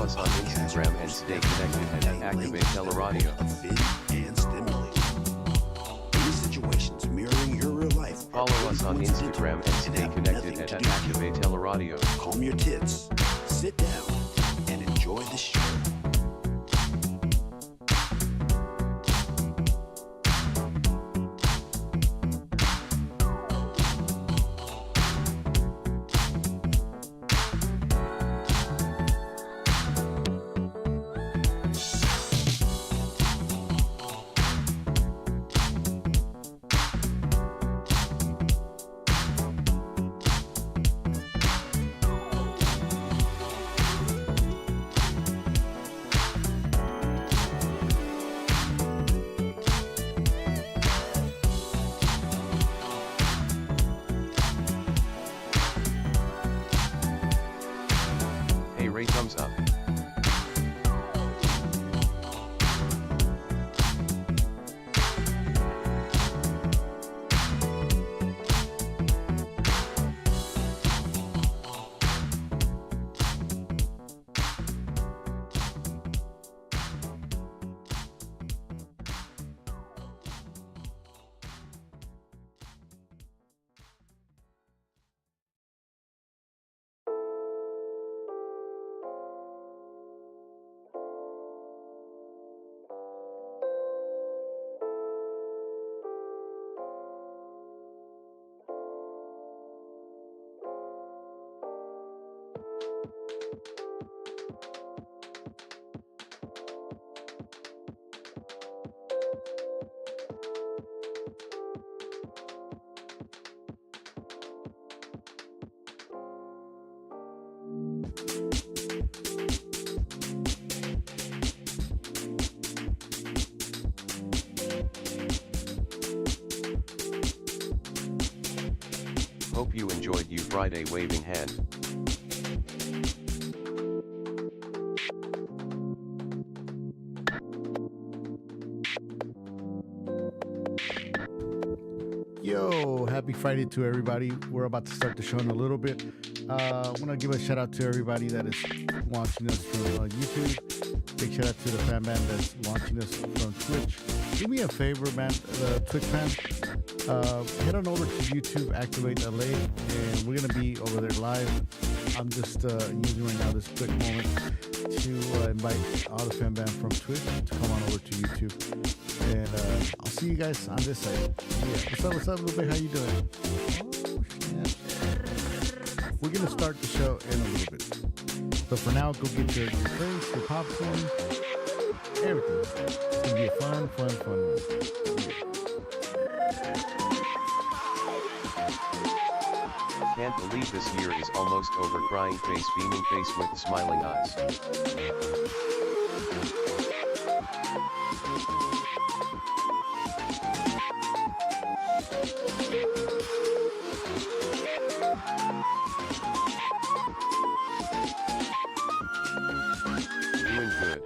us on Instagram and stay connected and activate Teleradio. And stimulate. Any situations mirroring your real life. Follow us on Instagram and stay connected and activate Teleradio. Calm your tits, sit down, and enjoy the show. Ray thumbs up. Hope you enjoyed You Friday Waving Hand. Yo, happy Friday to everybody. We're about to start the show in a little bit. I want to give a shout out to everybody that is watching us from YouTube. Big shout out to the fan band that's watching us from Twitch. Do me a favor, man, Twitch fans. Head on over to YouTube, activate LA, and we're going to be over there live. I'm just using right now this quick moment to invite all the fan band from Twitch to come on over to YouTube. And I'll see you guys on this side. Yeah. What's up, little bit? How you doing? Oh, shit. We're going to start the show in a little bit. So for now, go get your drinks, your popcorn, everything. It's going to be a fun one. Can't believe this year is almost over. Crying face, beaming face with smiling eyes. Doing good.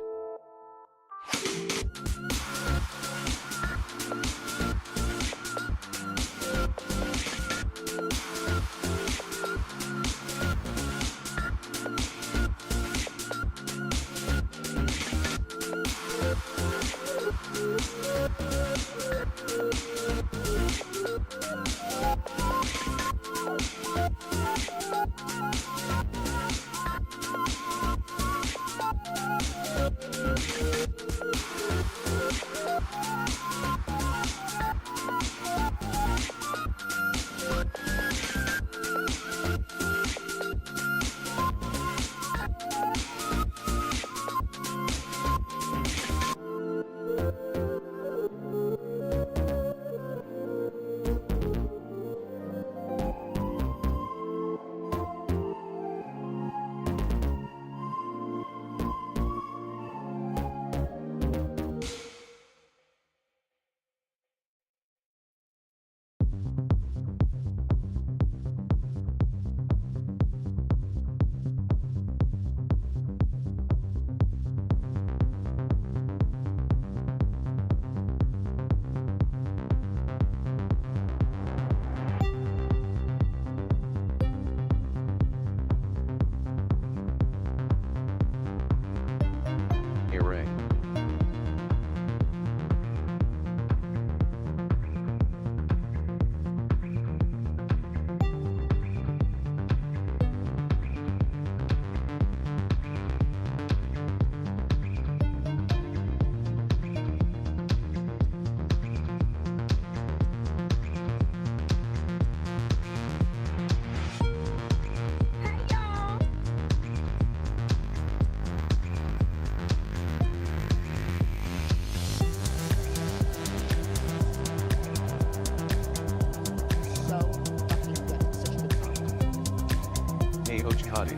County.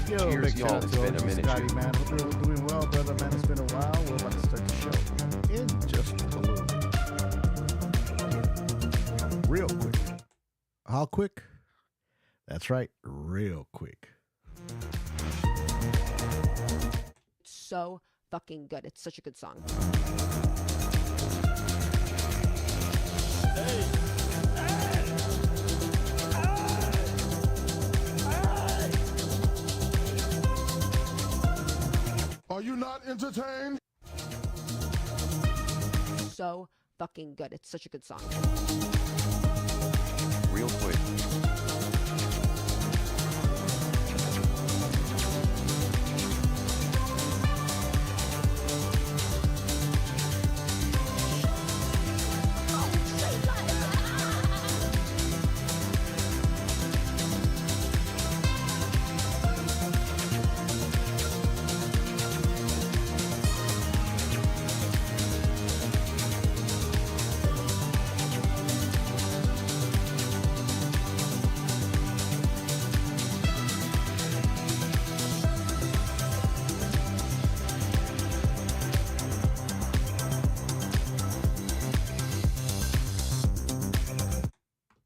Yo, Cheers, big y'all. shout out It's to been a OG minute, Scotty, you. man. Hope you're doing well, brother, man. It's been a while. We're about to start the show in just a little bit. Real quick. How quick? That's right, real quick. So fucking good. It's such a good song. Are you not entertained? So fucking good. It's such a good song. Real quick.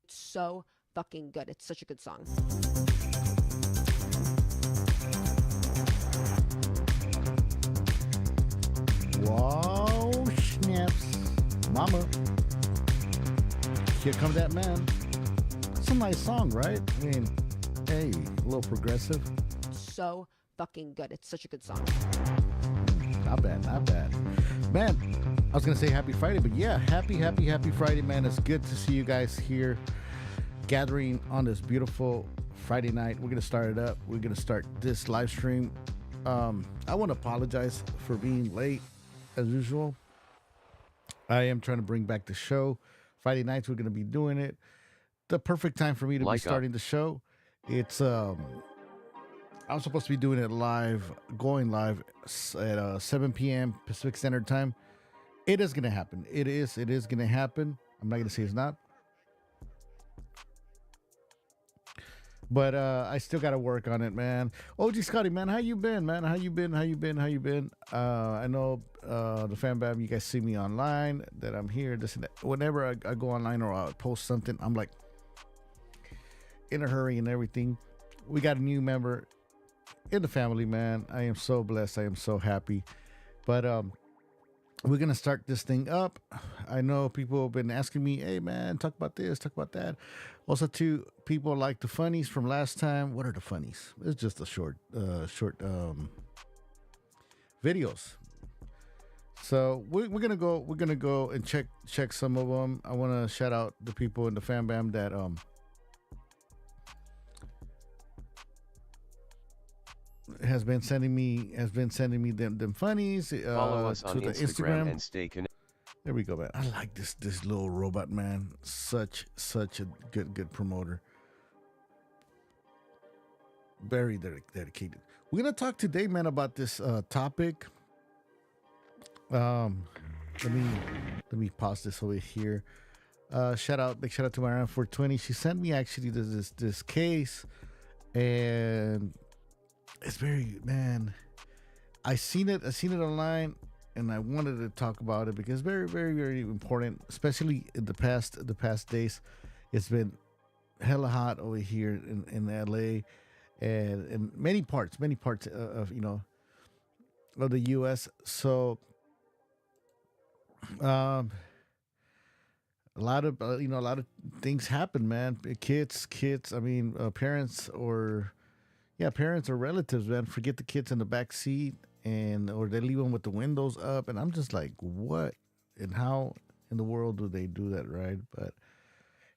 So fucking good. It's such a good song. Whoa, snaps. Mama. Here comes that man. It's a nice song, right? I mean, hey, a little progressive. So fucking good. It's such a good song. Not bad, not bad. Man, I was going to say happy Friday, but yeah, happy Friday, man. It's good to see you guys here gathering on this beautiful Friday night. We're going to start it up. We're going to start this live stream. I want to apologize for being late as usual. I am trying to bring back the show. Friday nights, we're going to be doing it. The perfect time for me to be starting the show. It's, I'm supposed to be doing it live, going live at 7 p.m. Pacific Standard Time. It is going to happen. It is going to happen. I'm not going to say it's not. But I still got to work on it, man. OG Scotty, man, how you been, man? How you been? I know the fan bam, you guys see me online, that I'm here, this and that. Whenever I go online or I post something, I'm like in a hurry and everything. We got a new member in the family, man. I am so blessed. I am so happy. But we're gonna start this thing up. I know people have been asking me, hey man, talk about this, talk about that. Also too, people like the funnies from last time. What are the funnies? It's just a short videos. So we're gonna go and check some of them. I want to shout out the people in the fan bam that has been sending me them funnies. Follow us on to the Instagram and stay connected. There we go, man. I like this little robot, man. Such a good promoter. Very dedicated. We're gonna talk today, man, about this topic. Let me pause this over here. Big shout out to my around 420. She sent me actually this case, and it's very, man. I seen it online, and I wanted to talk about it because very important, especially in the past days. It's been hella hot over here in LA, and in many parts of of the U.S. So um, a lot of things happen, man. Kids. I mean, parents or parents or relatives, man, forget the kids in the back seat, and or they leave them with the windows up, and I'm just like, what and how in the world do they do that, right? But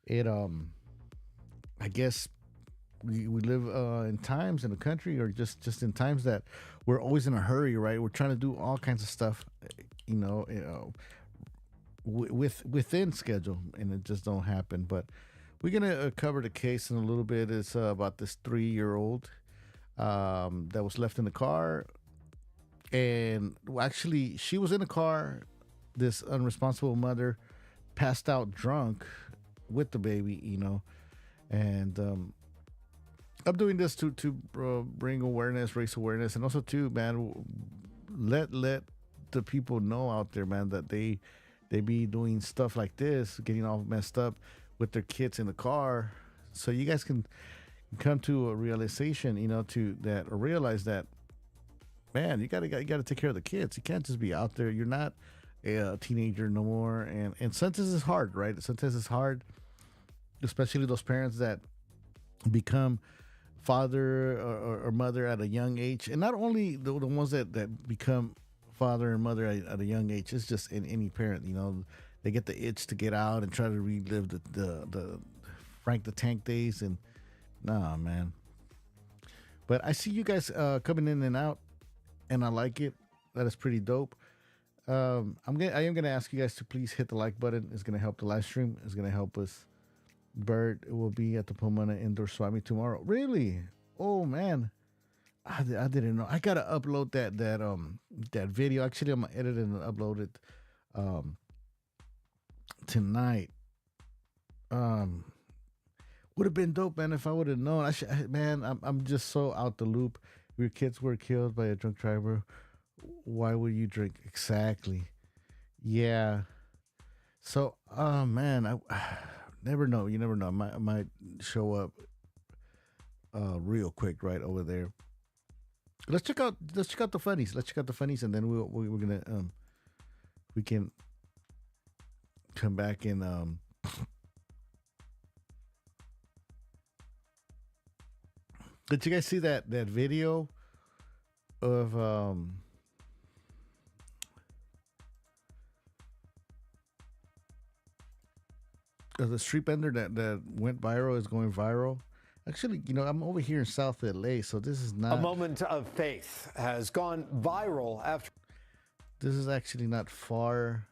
it I guess we live in times in the country, or just in times that we're always in a hurry, right? We're trying to do all kinds of stuff, within schedule, and it just don't happen. But we're gonna cover the case in a little bit. It's about this 3-year-old that was left in the car, and actually she was in the car. This unresponsible mother passed out drunk with the baby, and I'm doing this to bring awareness, raise awareness, and also to, man, let the people know out there, man, that they be doing stuff like this, getting all messed up with their kids in the car, so you guys can come to a realization, to that, or realize that, man, you gotta take care of the kids. You can't just be out there. You're not a teenager no more, and sometimes it's hard, right? Sometimes it's hard, especially those parents that become father or mother at a young age, and not only the ones that become father and mother at a young age. It's just in any parent, they get the itch to get out and try to relive the Frank the Tank days, and nah, man. But I see you guys coming in and out, and I like it. That is pretty dope. I am gonna ask you guys to please hit the like button. It's gonna help the live stream. It's gonna help us. Bert will be at the Pomona Indoor Swap Meet tomorrow. Really? Oh man, I didn't know. I gotta upload that video. Actually, I'm gonna edit it and upload it tonight. Would have been dope, man, if I would have known. I'm just so out the loop. Your kids were killed by a drunk driver. Why would you drink? Exactly. Yeah. So, man, I never know. You never know. I might show up real quick right over there. Let's check out the funnies. Let's check out the funnies, and then we're gonna we can come back and did you guys see that video of the street vendor that went viral, is going viral? Actually, I'm over here in South LA, so this is not... A moment of faith has gone viral after... This is actually not far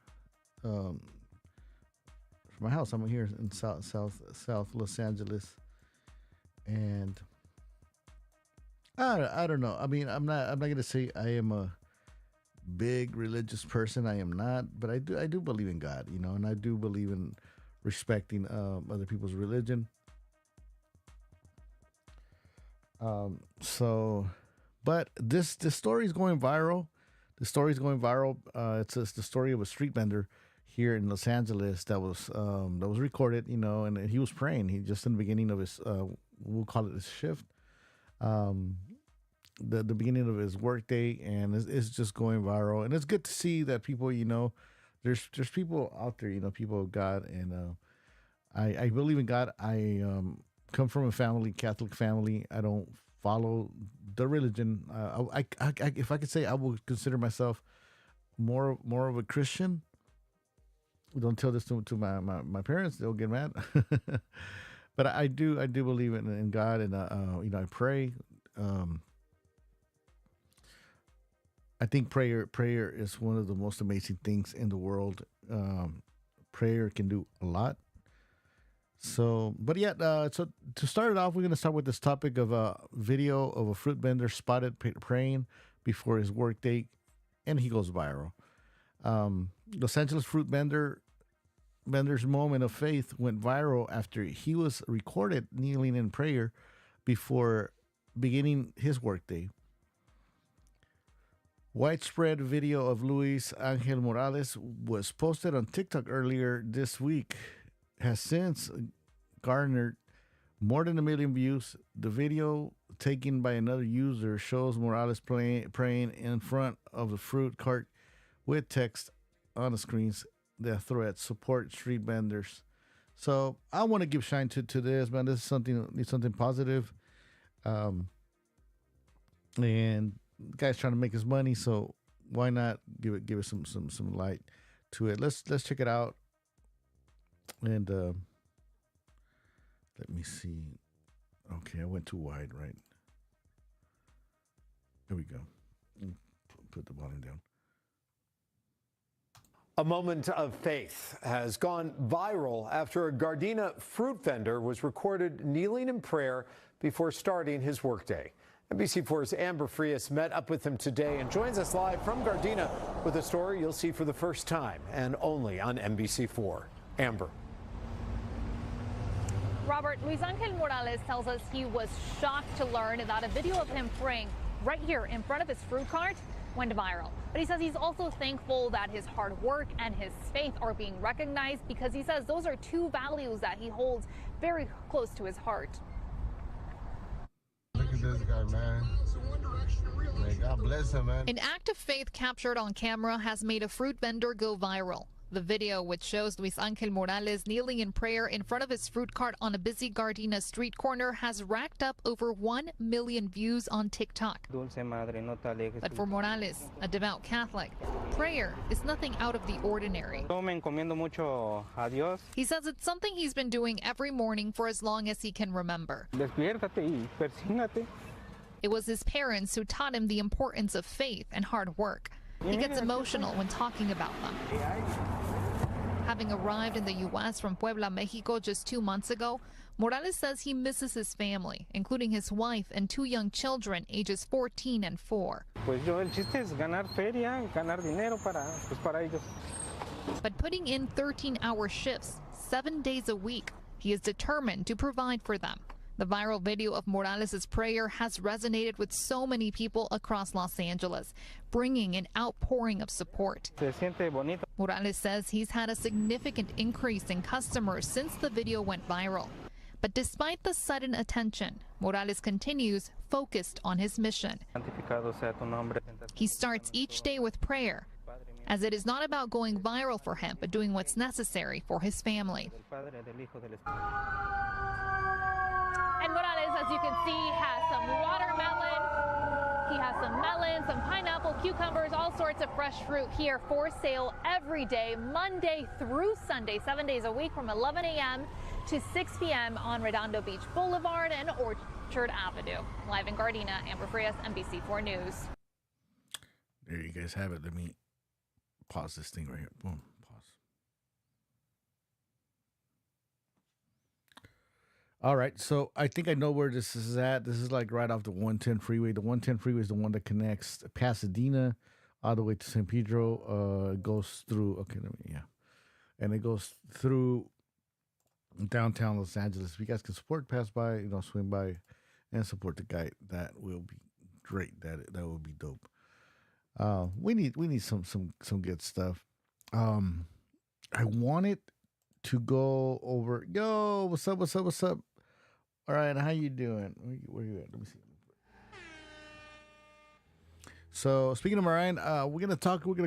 from my house. I'm here in South Los Angeles, and I don't know. I mean, I'm not gonna say I am a big religious person. I am not, but I do believe in God, and I do believe in respecting other people's religion. But this story is going viral. The story is going viral. It's the story of a street vendor here in Los Angeles that was recorded, and he was praying. He just in the beginning of his we'll call it his shift, the beginning of his work day, and it's just going viral. And it's good to see that people, there's people out there, people of God, and I believe in God. I come from a Catholic family. I don't follow the religion. I if I could say, I would consider myself more of a Christian. Don't tell this to my parents; they'll get mad. But I do believe in God, and I pray. I think prayer is one of the most amazing things in the world. Prayer can do a lot. So, but yeah, so to start it off, we're going to start with this topic of a video of a fruit vendor spotted praying before his workday, and he goes viral. Los Angeles fruit vendor's moment of faith went viral after he was recorded kneeling in prayer before beginning his workday. Widespread video of Luis Angel Morales was posted on TikTok earlier this week, has since garnered more than 1 million views. The video taken by another user shows Morales praying in front of the fruit cart with text on the screens that threat support street vendors. So I want to give shine to this, man. This is something positive. And the guy's trying to make his money, so why not give it some light to it? Let's check it out. And let me see. Okay, I went too wide, right? There we go. Put the volume down. A moment of faith has gone viral after a Gardena fruit vendor was recorded kneeling in prayer before starting his workday. NBC4's Amber Frias met up with him today and joins us live from Gardena with a story you'll see for the first time and only on NBC4. Amber. Robert, Luis Angel Morales tells us he was shocked to learn that a video of him praying right here in front of his fruit cart went viral. But he says he's also thankful that his hard work and his faith are being recognized, because he says those are two values that he holds very close to his heart. Look at this guy, man. Man, God bless him, man. An act of faith captured on camera has made a fruit vendor go viral. The video, which shows Luis Angel Morales kneeling in prayer in front of his fruit cart on a busy Gardena street corner, has racked up over 1 million views on TikTok. But for Morales, a devout Catholic, prayer is nothing out of the ordinary. He says it's something he's been doing every morning for as long as he can remember. It was his parents who taught him the importance of faith and hard work. He gets emotional when talking about them. Having arrived in the U.S. from Puebla, Mexico just 2 months ago, Morales says he misses his family, including his wife and 2 young children, ages 14 and 4. But putting in 13-hour shifts, 7 days a week, he is determined to provide for them. The viral video of Morales' prayer has resonated with so many people across Los Angeles, bringing an outpouring of support. Morales says he's had a significant increase in customers since the video went viral. But despite the sudden attention, Morales continues focused on his mission. He starts each day with prayer, as it is not about going viral for him, but doing what's necessary for his family. And Morales, as you can see, has some watermelon. He has some melon, some pineapple, cucumbers, all sorts of fresh fruit here for sale every day, Monday through Sunday, 7 days a week from 11 a.m. to 6 p.m. on Redondo Beach Boulevard and Orchard Avenue. Live in Gardena, Amber Frias, NBC4 News. There you guys have it. Let me pause this thing right here. Boom. All right, so I think I know where this is at. This is like right off the 110 freeway. The 110 freeway is the one that connects Pasadena all the way to San Pedro. It goes through, and it goes through downtown Los Angeles. If you guys can support, pass by, swing by and support the guy, that will be great. That will be dope. We need some good stuff. I wanted to go over. Yo, what's up? All right, how you doing? Where you at? Let me see. So speaking of Mariah, we're gonna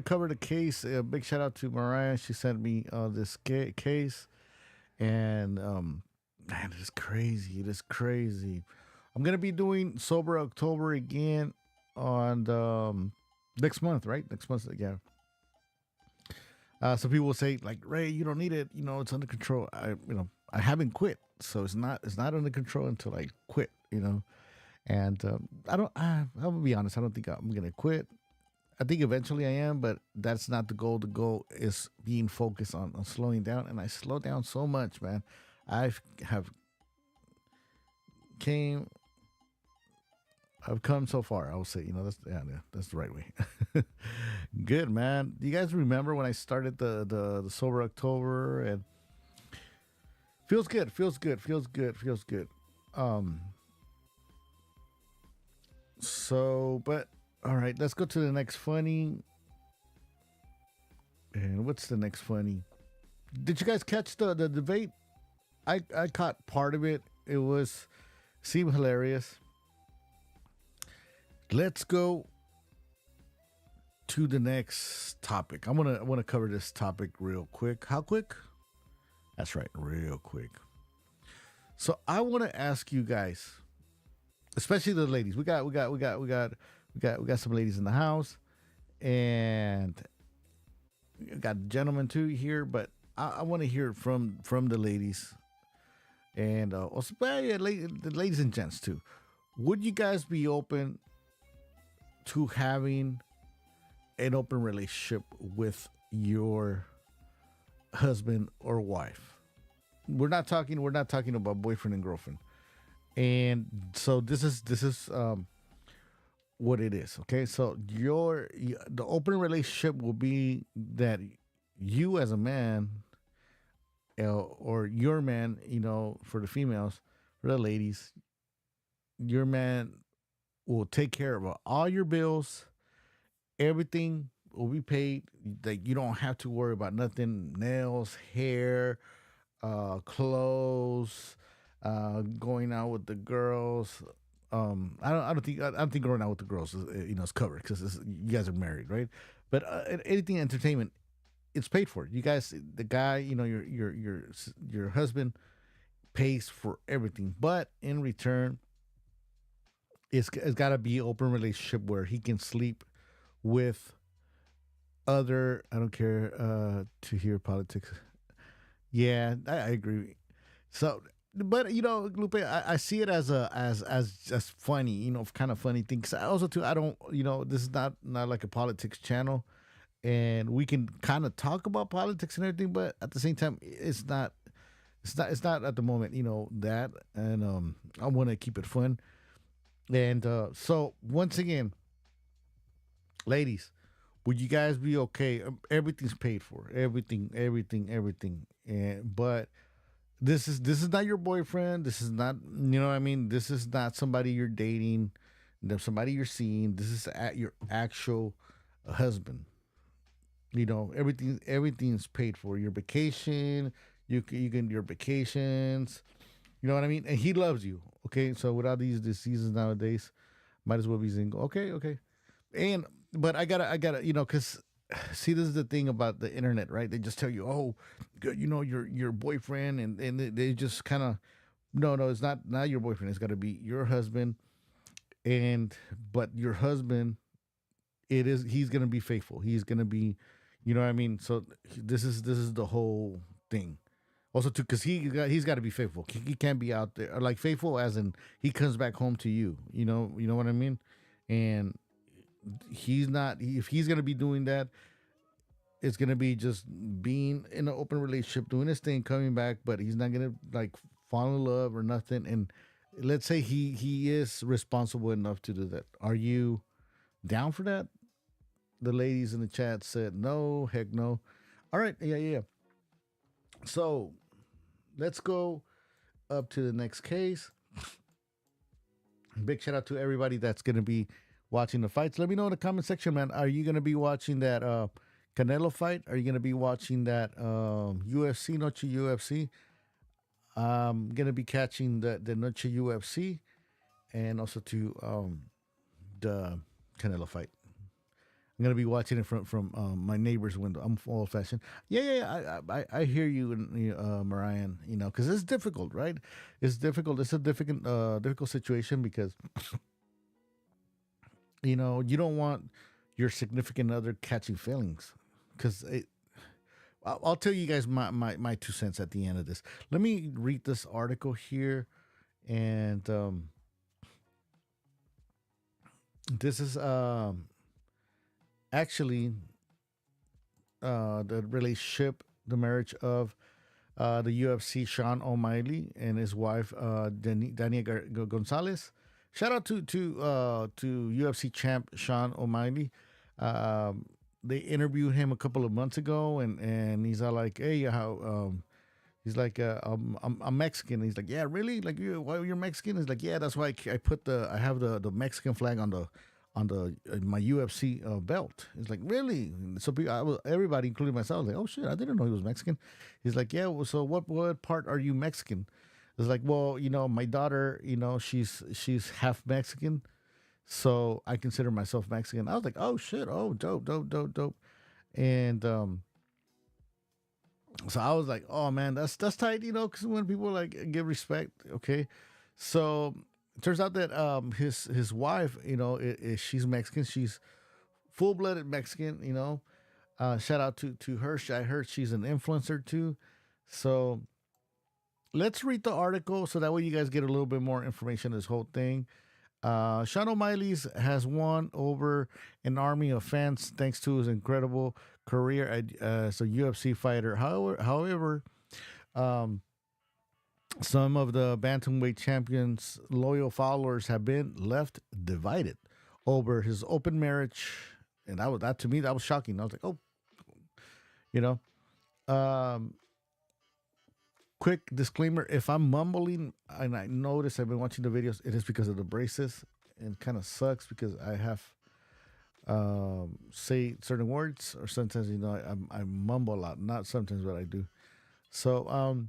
cover the case. A big shout out to Mariah. She sent me this case, and man, it is crazy. It is crazy. I'm gonna be doing Sober October again on next month, right? Next month, yeah. Some people will say, like, Ray, you don't need it. It's under control. I haven't quit, so it's not under control until I quit. And I'll be honest. I don't think I'm gonna quit. I think eventually I am, but that's not the goal. The goal is being focused on slowing down, and I slow down so much, man. I've come so far. I will say, that's the right way. Good, man. Do you guys remember when I started the Sober October? And feels good. But all right, let's go to the next funny. And what's the next funny? Did you guys catch the debate? I caught part of it. Seemed hilarious. let's go to the next topic. I want to cover this topic real quick. How quick? That's right, real quick. So I want to ask you guys, especially the ladies. We got some ladies in the house, and we got gentlemen too here. But I want to hear from the ladies, and also the ladies and gents too. Would you guys be open to having an open relationship with your husband or wife? We're not talking about boyfriend and girlfriend. And so this is what it is. Okay, so the open relationship will be that you as a man, or your man, for the females, for the ladies, your man will take care of all your bills. Everything will be paid. Like, you don't have to worry about nothing: nails, hair, clothes, going out with the girls. I don't think going out with the girls is covered, because you guys are married, right? But anything entertainment, it's paid for. You guys, the guy, your husband pays for everything, but in return, it's got to be an open relationship where he can sleep with other. I don't care to hear politics. Yeah, I agree. So, but Lupe, I see it as just funny, kind of funny thing. 'Cause I also too, I don't, this is not like a politics channel, and we can kind of talk about politics and everything, but at the same time, it's not at the moment, that, and I want to keep it fun, and so once again, ladies, would you guys be okay? Everything's paid for, everything, but this is not your boyfriend. This is not, This is not somebody you're dating, somebody you're seeing. This is your actual husband. Everything's paid for. Your vacation, you can your vacations. You know what I mean? And he loves you. Okay, so without these diseases nowadays, might as well be single. Okay, but I gotta, because see, this is the thing about the internet, right? They just tell you, oh, your boyfriend, and they just kind of, no, it's not your boyfriend. It's got to be your husband, but your husband, he's gonna be faithful. He's gonna be, So this is the whole thing. Also, too, because he's got to be faithful. He can't be out there, like, faithful as in he comes back home to you. You know what I mean? And he's not. If he's gonna be doing that, it's gonna be just being in an open relationship, doing his thing, coming back, but he's not gonna like fall in love or nothing. And let's say he is responsible enough to do that. Are you down for that? The ladies in the chat said no, heck no. All right, yeah. So let's go up to the next case. Big shout out to everybody that's gonna be watching the fights. Let me know in the comment section, man. Are you going to be watching that Canelo fight? Are you going to be watching that UFC, NOCHE UFC? I'm going to be catching the NOCHE UFC, and also to the Canelo fight. I'm going to be watching it from my neighbor's window. I'm old fashioned. Yeah. I hear you, Marian, because it's difficult, right? It's difficult. It's a difficult situation because you don't want your significant other catching feelings, because I'll tell you guys my 2 cents at the end of this. Let me read this article here, and this is actually the relationship, the marriage of the UFC Sean O'Malley and his wife Dania Gonzalez. Shout out to UFC champ Sean O'Malley. They interviewed him a couple of months ago, and he's all like, "Hey, how?" He's like, "I'm Mexican." He's like, "Yeah, really? Like, why you're Mexican?" He's like, "Yeah, that's why I have the Mexican flag on my UFC belt." He's like, "Really?" So everybody, including myself, was like, "Oh shit, I didn't know he was Mexican." He's like, "Yeah, well, so what part are you Mexican?" It's like, well, my daughter, she's half Mexican, So I consider myself Mexican. I was like, oh shit, oh dope, dope, dope, dope. And so I was like, oh man, that's tight, you know, because when people like give respect, okay. So it turns out that his wife, you know, she's Mexican. She's full-blooded Mexican, you know. Shout out to her. I heard she's an influencer too. So let's read the article so that way you guys get a little bit more information on this whole thing. Sean O'Malley has won over an army of fans thanks to his incredible career as a UFC fighter. However, some of the bantamweight champions' loyal followers have been left divided over his open marriage, and that to me that was shocking. I was like, oh, you know. Quick disclaimer: if I'm mumbling and I notice I've been watching the videos, it is because of the braces. And kind of sucks because I have say certain words, or sometimes I mumble a lot. Not sometimes, but I do. So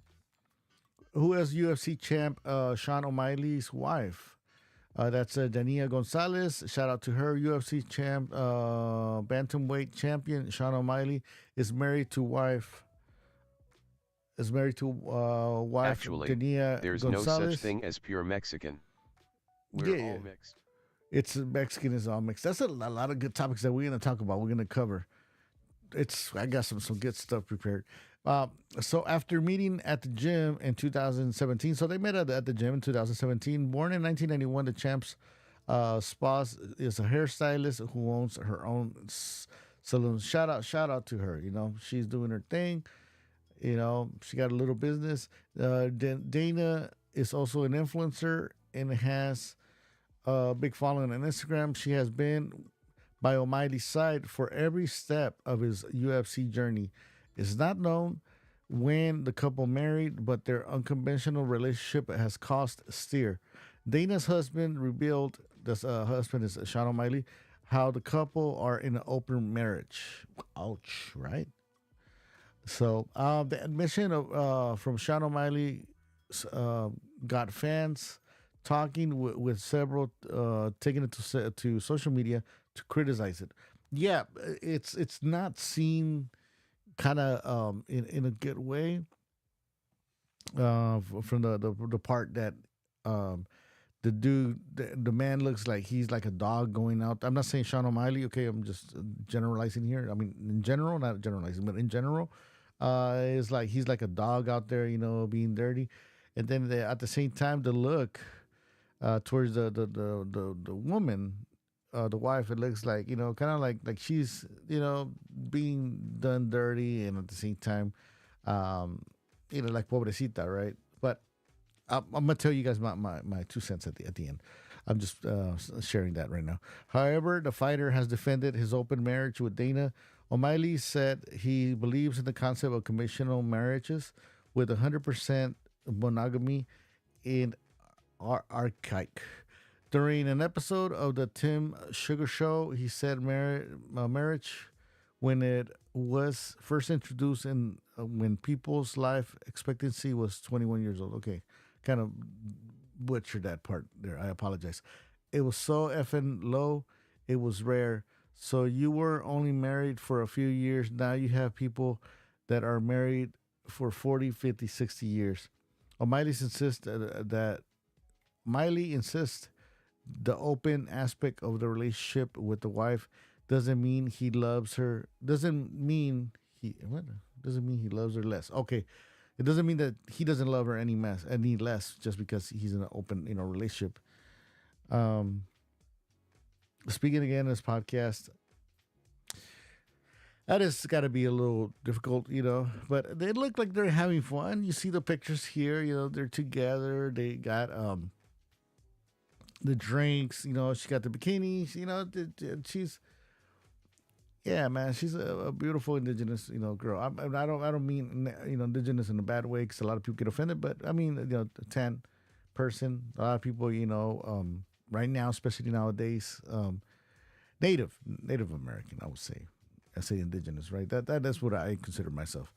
who is UFC champ Sean O'Malley's wife? That's Dania Gonzalez. Shout out to her. UFC champ, bantamweight champion Sean O'Malley is married to wife. Actually, Dania there's Gonzalez. no such thing as pure Mexican. We're all mixed. It's Mexican is all mixed. That's a lot of good topics that we're going to talk about. We're going to cover. I got some good stuff prepared. So after meeting at the gym in 2017, so they met at the gym in 2017. Born in 1991, the champ's spouse is a hairstylist who owns her own salon. Shout out to her. You know, she's doing her thing. You know, she got a little business. Dana is also an influencer and has a big following on Instagram. She has been by O'Malley's side for every step of his UFC journey. It's not known when the couple married, but their unconventional relationship has caused stir. Dana's husband revealed, this husband is Sean O'Malley, how the couple are in an open marriage. Ouch, right? So the admission of from Sean O'Malley got fans talking with several taking it to social media to criticize it. Yeah, it's not seen kind of in a good way from the part that the dude the man looks like he's like a dog going out. I'm not saying Sean O'Malley, okay, I'm just generalizing here. I mean in general, not generalizing, but in general, it's like he's like a dog out there, you know, being dirty. And then at the same time, the look towards the woman, the wife, it looks like, you know, kind of like she's, you know, being done dirty, and at the same time, you know, like pobrecita, right? But I'm gonna tell you guys my 2 cents at the end. I'm just sharing that right now. However, the fighter has defended his open marriage with Dana. O'Malley said he believes in the concept of conventional marriages with 100% monogamy in archaic. During an episode of the Tim Sugar Show, he said marriage, when it was first introduced in when people's life expectancy was 21 years old. Okay, kind of butchered that part there. I apologize. It was so effing low. It was rare. So you were only married for a few years. Now you have people that are married for 40, 50, 60 years. O'Malley insists that the open aspect of the relationship with the wife doesn't mean he loves her. Doesn't mean he loves her less. Okay, it doesn't mean that he doesn't love her any less just because he's in an open, you know, relationship. Speaking again in this podcast, that has got to be a little difficult, you know, but they look like they're having fun. You see the pictures here, you know, they're together. They got the drinks, you know, she got the bikinis, you know, she's, yeah, man, she's a beautiful indigenous, you know, girl. I don't mean, you know, indigenous in a bad way, because a lot of people get offended, but I mean, you know, the tan person, a lot of people, you know, right now, especially nowadays, Native American, I would say. I say indigenous, right? That's what I consider myself.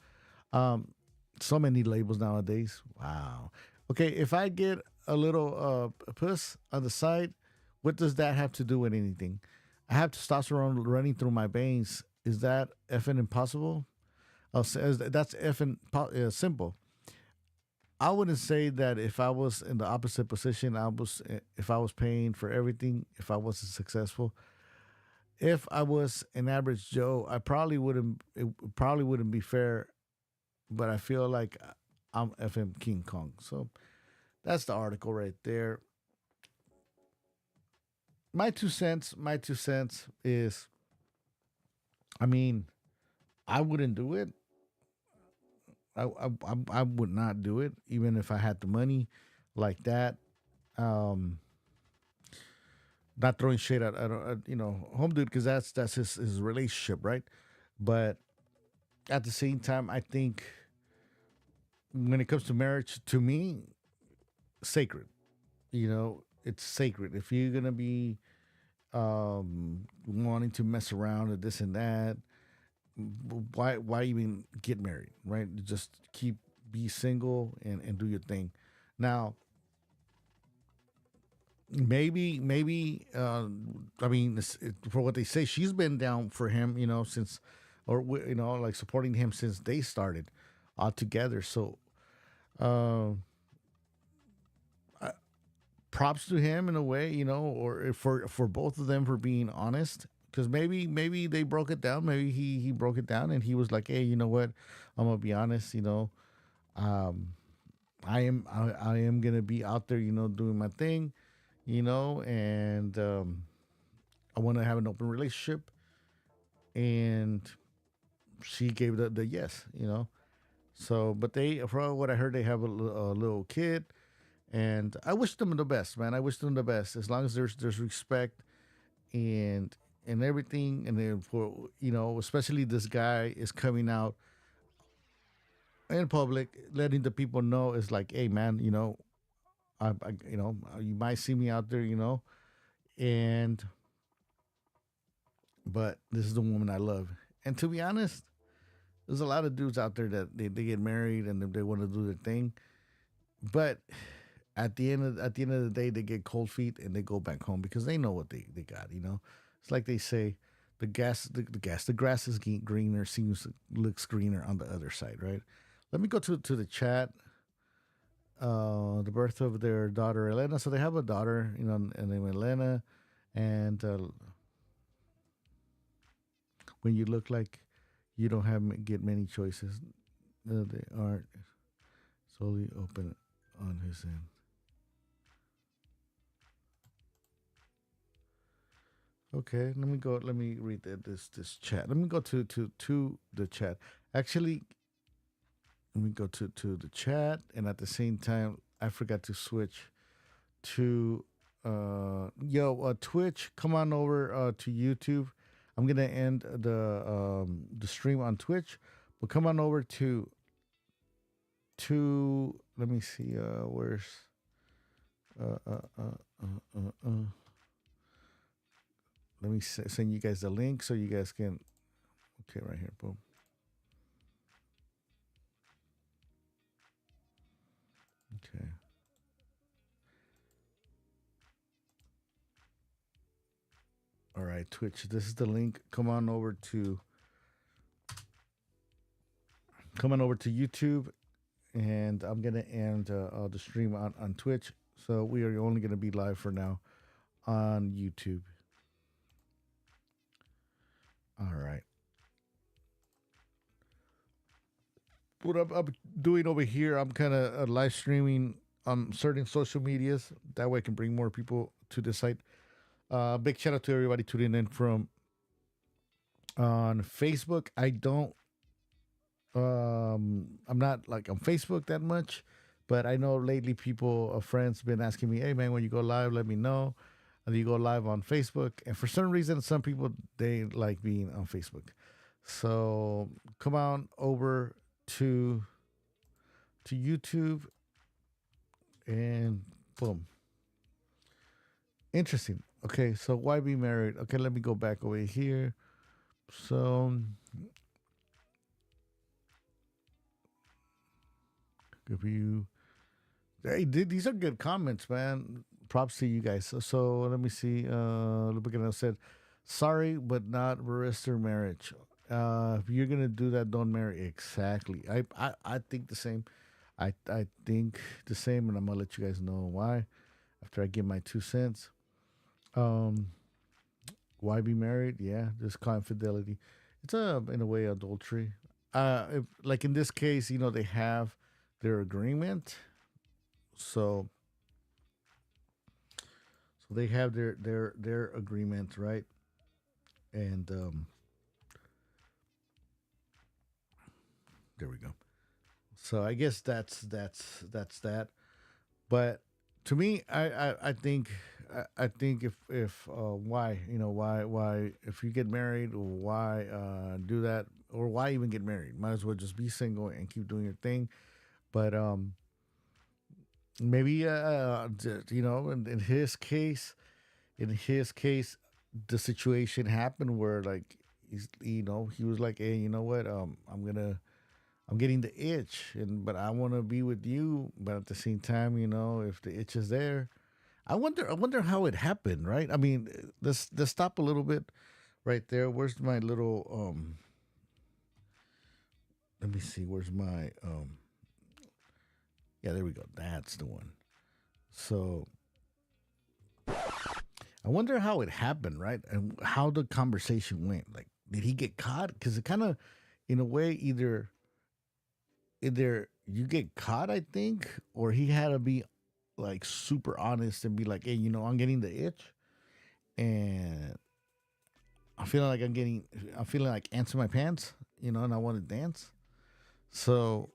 So many labels nowadays. Wow. Okay, if I get a little puss on the side, What does that have to do with anything? I have testosterone running through my veins. Is that effing impossible? That's effing simple. I wouldn't say that if I was in the opposite position, if I was paying for everything, if I wasn't successful, if I was an average Joe, I probably wouldn't. It probably wouldn't be fair. But I feel like I'm FM King Kong. So that's the article right there. My 2 cents. My 2 cents is, I mean, I wouldn't do it. I would not do it even if I had the money like that. Not throwing shade at home dude, because that's his relationship, right? But at the same time, I think when it comes to marriage, to me, sacred. It's sacred. If you're gonna be wanting to mess around or this and that, why even get married, right? Just be single and do your thing. Now, maybe I mean, for what they say, she's been down for him, since, or like supporting him since they started together. So props to him in a way, or for both of them for being honest. Because maybe they broke it down. Maybe he broke it down and he was like, hey, you know what? I'm gonna be honest. I am gonna be out there, doing my thing, and I want to have an open relationship. And she gave the yes, So, but from what I heard, they have a little kid, and I wish them the best, man. I wish them the best. As long as there's respect and everything, and then for especially this guy is coming out in public, letting the people know, is like, hey, man, I you might see me out there, and but this is the woman I love. And to be honest, there's a lot of dudes out there that they get married and they want to do their thing, but at the end of the day, they get cold feet and they go back home because they know what they got. It's like they say, the grass is greener, looks greener on the other side, right? Let me go to the chat. The birth of their daughter Elena. So they have a daughter, and named Elena, and when you look like you don't get many choices, they aren't solely open on his end. Okay, let me read this chat. Let me go to the chat. Actually, let me go to the chat, and at the same time, I forgot to switch to Twitch. Come on over to YouTube. I'm gonna end the stream on Twitch, but come on over to let me see, where's let me send you guys the link so you guys can. Okay, right here, boom. Okay. All right, Twitch. This is the link. Come on over to YouTube, and I'm gonna end the stream on Twitch. So we are only gonna be live for now on YouTube. All right. What I'm doing over here, I'm kind of live streaming on certain social medias. That way I can bring more people to the site. Big shout out to everybody tuning in from on Facebook. I'm not like on Facebook that much, but I know lately friends been asking me, hey man, when you go live, let me know. And you go live on Facebook. And for some reason, some people, they like being on Facebook. So come on over to YouTube, and boom. Interesting. Okay, so why be married? Okay, let me go back over here. So if you, hey, these are good comments, man. props to you guys. So let me see. Lupicano said, "Sorry, but not register marriage. If you're gonna do that, don't marry." Exactly. I think the same. I think the same, and I'm gonna let you guys know why after I give my 2 cents. Why be married? Yeah, just call infidelity. It's in a way adultery. If, like in this case, they have their agreement, so they have their agreement, right? And there we go. So I guess that's that. But to me, I think if why why if you get married, why do that, or why even get married? Might as well just be single and keep doing your thing. But maybe in his case, the situation happened where like he was like, hey, you know what, I'm getting the itch, but I want to be with you, but at the same time, if the itch is there, I wonder how it happened, right? I mean, let's stop a little bit right there. Where's my little let me see, where's my yeah, there we go. That's the one. So I wonder how it happened, right? And how the conversation went. Like, did he get caught? Because it kind of, in a way, either you get caught, I think, or he had to be like super honest and be like, hey, I'm getting the itch, and I'm feeling like ants in my pants, and I want to dance. So,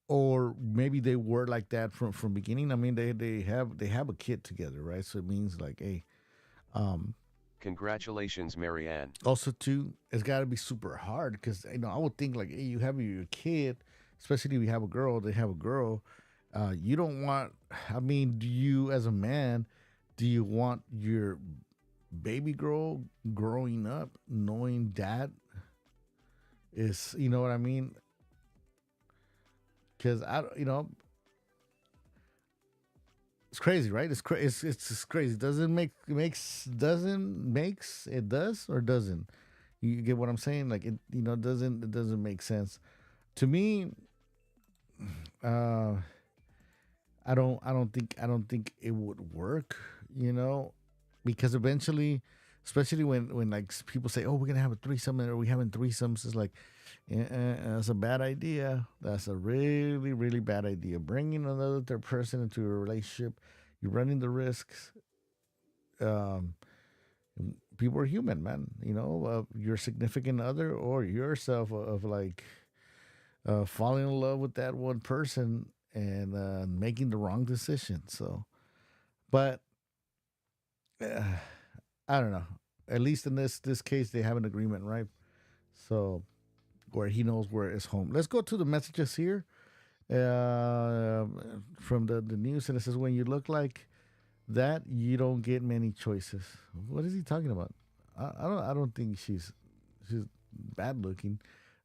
or maybe they were like that from beginning. I mean, they have a kid together, right? So it means like, hey, Congratulations, Marianne. also too, it's got to be super hard because I would think like, hey, you have your kid, especially if you have a girl. They have a girl. You don't want. I mean, do you, as a man, do you want your baby girl growing up knowing that is, you know what I mean? Because it's crazy, right? It's just crazy. Doesn't it does or doesn't? You get what I'm saying? Like it doesn't make sense to me. I don't think it would work, because eventually, especially when like people say, oh, we're gonna have a threesome, or we having threesomes, it's like, that's a bad idea. That's a really, really bad idea. Bringing another third person into a relationship, you're running the risks. People are human, man. Your significant other or yourself of like falling in love with that one person and making the wrong decision. So, but I don't know. At least in this case, they have an agreement, right? So, where he knows where it's home. Let's go to the messages here from the news, and it says, when you look like that, you don't get many choices. What is he talking about? I don't think she's bad looking.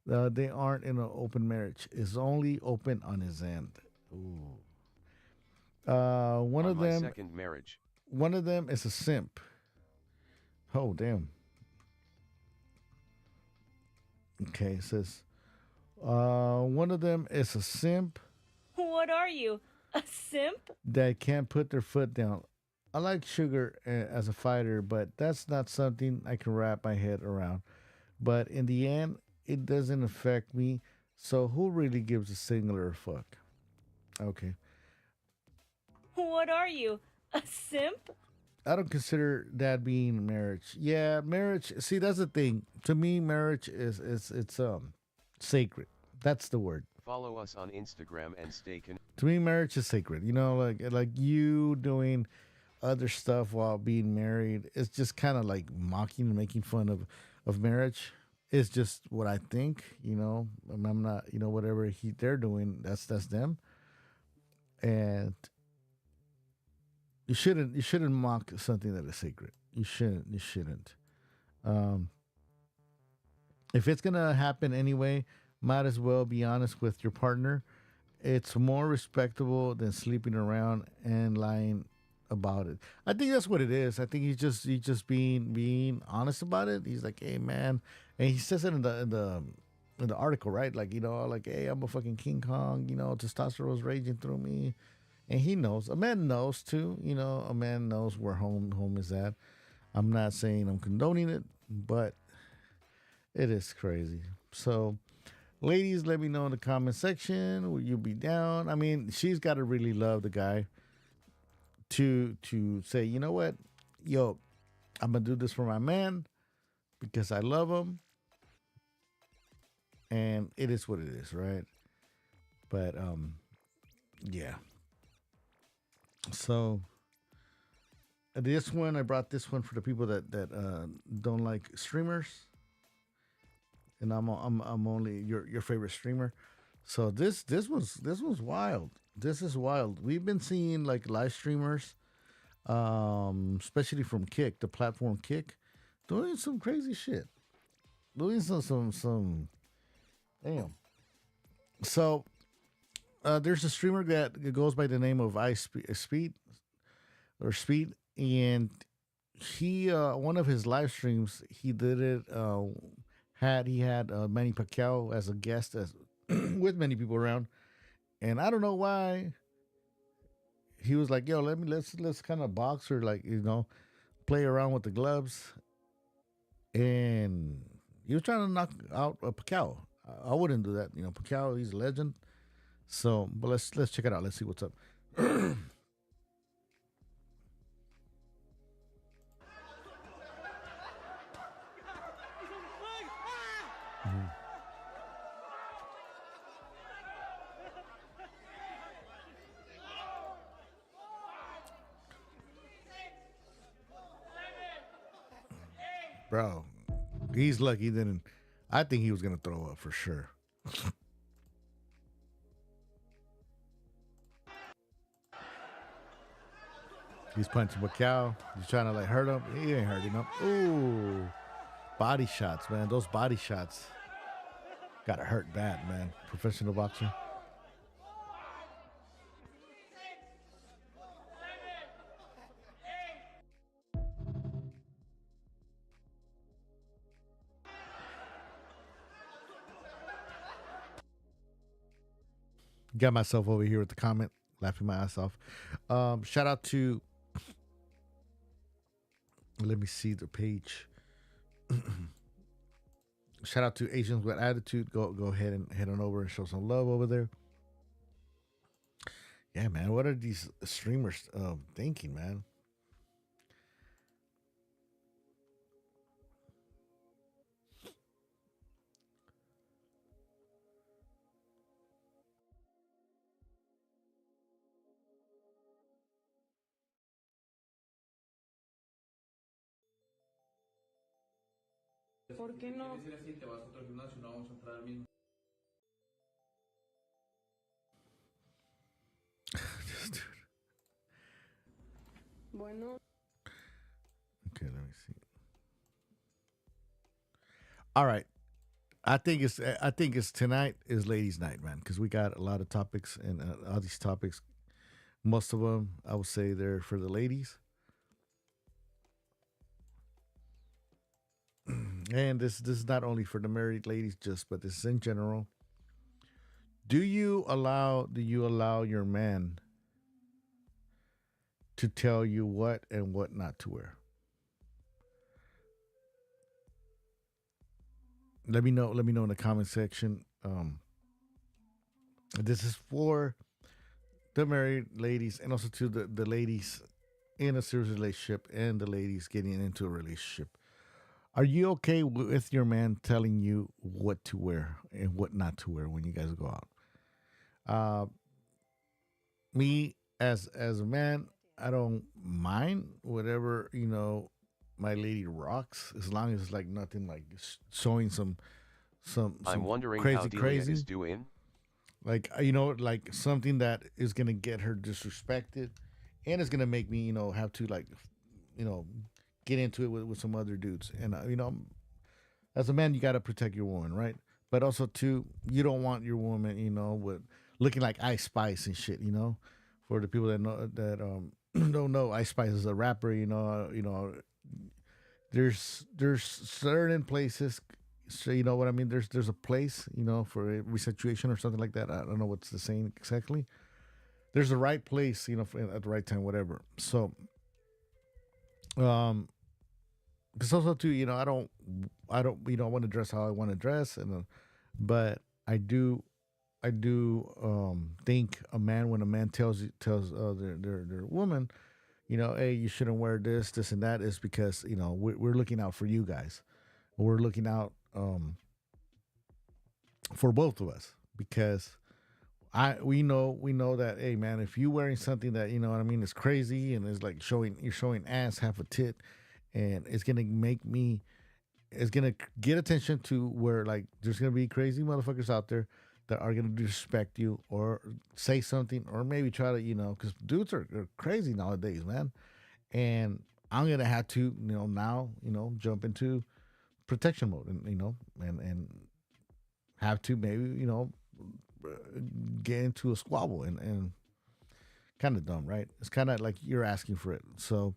They aren't in an open marriage. It's only open on his end. Ooh. One On of my them. second marriage. One of them is a simp. Oh, damn. Okay, it says, one of them is a simp. What are you, a simp? That can't put their foot down. I like Sugar as a fighter, but that's not something I can wrap my head around. But in the end, it doesn't affect me. So who really gives a singular fuck? Okay. What are you, a simp? I don't consider that being marriage. Yeah, marriage. See, that's the thing. To me, marriage is sacred. That's the word. Follow us on Instagram and stay connected. To me, marriage is sacred. Like you doing other stuff while being married. It's just kind of like mocking and making fun of marriage. It's just what I think. I'm not. Whatever they're doing, that's them. And you shouldn't mock something that is sacred. You shouldn't. If it's gonna happen anyway, might as well be honest with your partner. It's more respectable than sleeping around and lying about it. I think that's what it is. I think he's just being honest about it. He's like, hey man, and he says it in the article, right? Like, like, hey, I'm a fucking King Kong. Testosterone's raging through me, and he knows. A man knows too. A man knows where home is at. I'm not saying I'm condoning it, but it is crazy. So, ladies, let me know in the comment section. Will you be down? I mean, she's got to really love the guy to say, you know what, yo, I'm gonna do this for my man because I love him, and it is what it is, right? But yeah. So this one, I brought this one for the people that don't like streamers, and I'm only your favorite streamer. So this was wild. This is wild. We've been seeing like live streamers, especially from Kick, the platform Kick, doing some crazy shit. Doing some damn. So there's a streamer that goes by the name of Speed, and he one of his live streams, he did it he had Manny Pacquiao as a guest with many people around. And I don't know why he was like, yo, let's kind of box or like, play around with the gloves. And he was trying to knock out Pacquiao. I wouldn't do that. Pacquiao, he's a legend. So, but let's check it out. Let's see what's up. Bro, he's lucky. Then I think he was gonna throw up for sure. He's punching Pacquiao. He's trying to like hurt him. He ain't hurting him. Ooh, body shots, man. Those body shots gotta hurt bad, man. Professional boxer. Got myself over here with the comment, laughing my ass off. Shout out to, let me see the page. Shout out to Asians with Attitude. Go ahead and head on over and show some love over there. Yeah, man. What are these streamers thinking, man? ¿Por qué no? Bueno. Okay, let me see. All right. I think it's tonight is ladies' night, man, because we got a lot of topics, and all these topics, most of them, I would say they're for the ladies. And this is not only for the married ladies, but this is in general. Do you allow your man to tell you what and what not to wear? Let me know in the comment section. This is for the married ladies, and also to the ladies in a serious relationship and the ladies getting into a relationship. Are you okay with your man telling you what to wear and what not to wear when you guys go out? Me as a man, I don't mind whatever, my lady rocks, as long as it's like nothing like showing some I'm wondering crazy, how Delia crazy is doing. Like, like something that is gonna get her disrespected, and it's gonna make me, have to like, get into it with some other dudes. And as a man, you gotta protect your woman, right? But also too, you don't want your woman, with looking like Ice Spice and shit. For the people that know that don't know Ice Spice is a rapper, there's certain places, so you know what I mean. There's a place, for every situation or something like that. I don't know what's the saying exactly. There's a right place, at the right time, whatever. So, because also too, I don't, want to dress how I want to dress, but I do think when a man tells their woman, hey, you shouldn't wear this and that, is because we're looking out for you guys. We're looking out for both of us, because we know that, hey man, if you wearing something that you know what I mean is crazy and is like you're showing ass, half a tit, and it's gonna get attention to where, like, there's gonna be crazy motherfuckers out there that are gonna disrespect you or say something or maybe try to, because dudes are crazy nowadays, man. And I'm gonna have to, now, jump into protection mode, and have to maybe, get into a squabble, and kind of dumb, right? It's kind of like you're asking for it. So,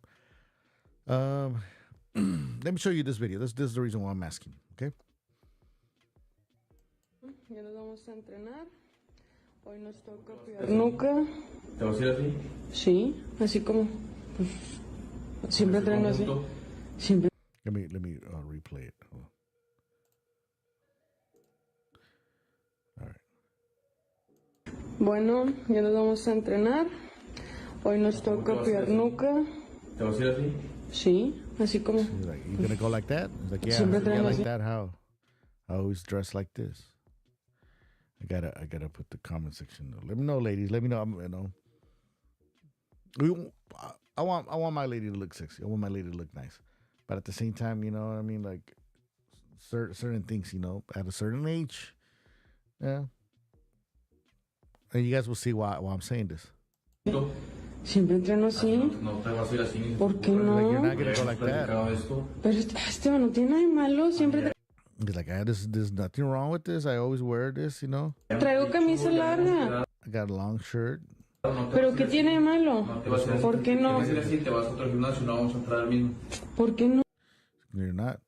let me show you this video. This is the reason why I'm asking. Okay. Ya nos vamos a entrenar. Hoy nos toca cuidar nuca. ¿Te vas a ir así? Sí, así como pues, siempre entreno así. Siempre. Let me replay it. Hold on. All right. Bueno, ya nos vamos a entrenar. Hoy nos toca cuidar nuca. ¿Te vas a ir así? Sí, así como. He's like, you gonna go like that? He's like, yeah, like that. How? I always dress like this. I gotta put the comment section. Let me know, ladies. Let me know. I want my lady to look sexy. I want my lady to look nice. But at the same time, you know what I mean? Like certain things, at a certain age, yeah. And you guys will see why I'm saying this. Siempre entreno así. No te vas a ir así. ¿Por qué no? Like, you're not gonna go like that. Pero Esteban, no tiene nada de malo. Siempre He's like, there's nothing wrong with this. I always wear this, traigo camisa larga. I got a long shirt. ¿Pero qué tiene de malo? ¿Por qué no? ¿Por qué no? You're not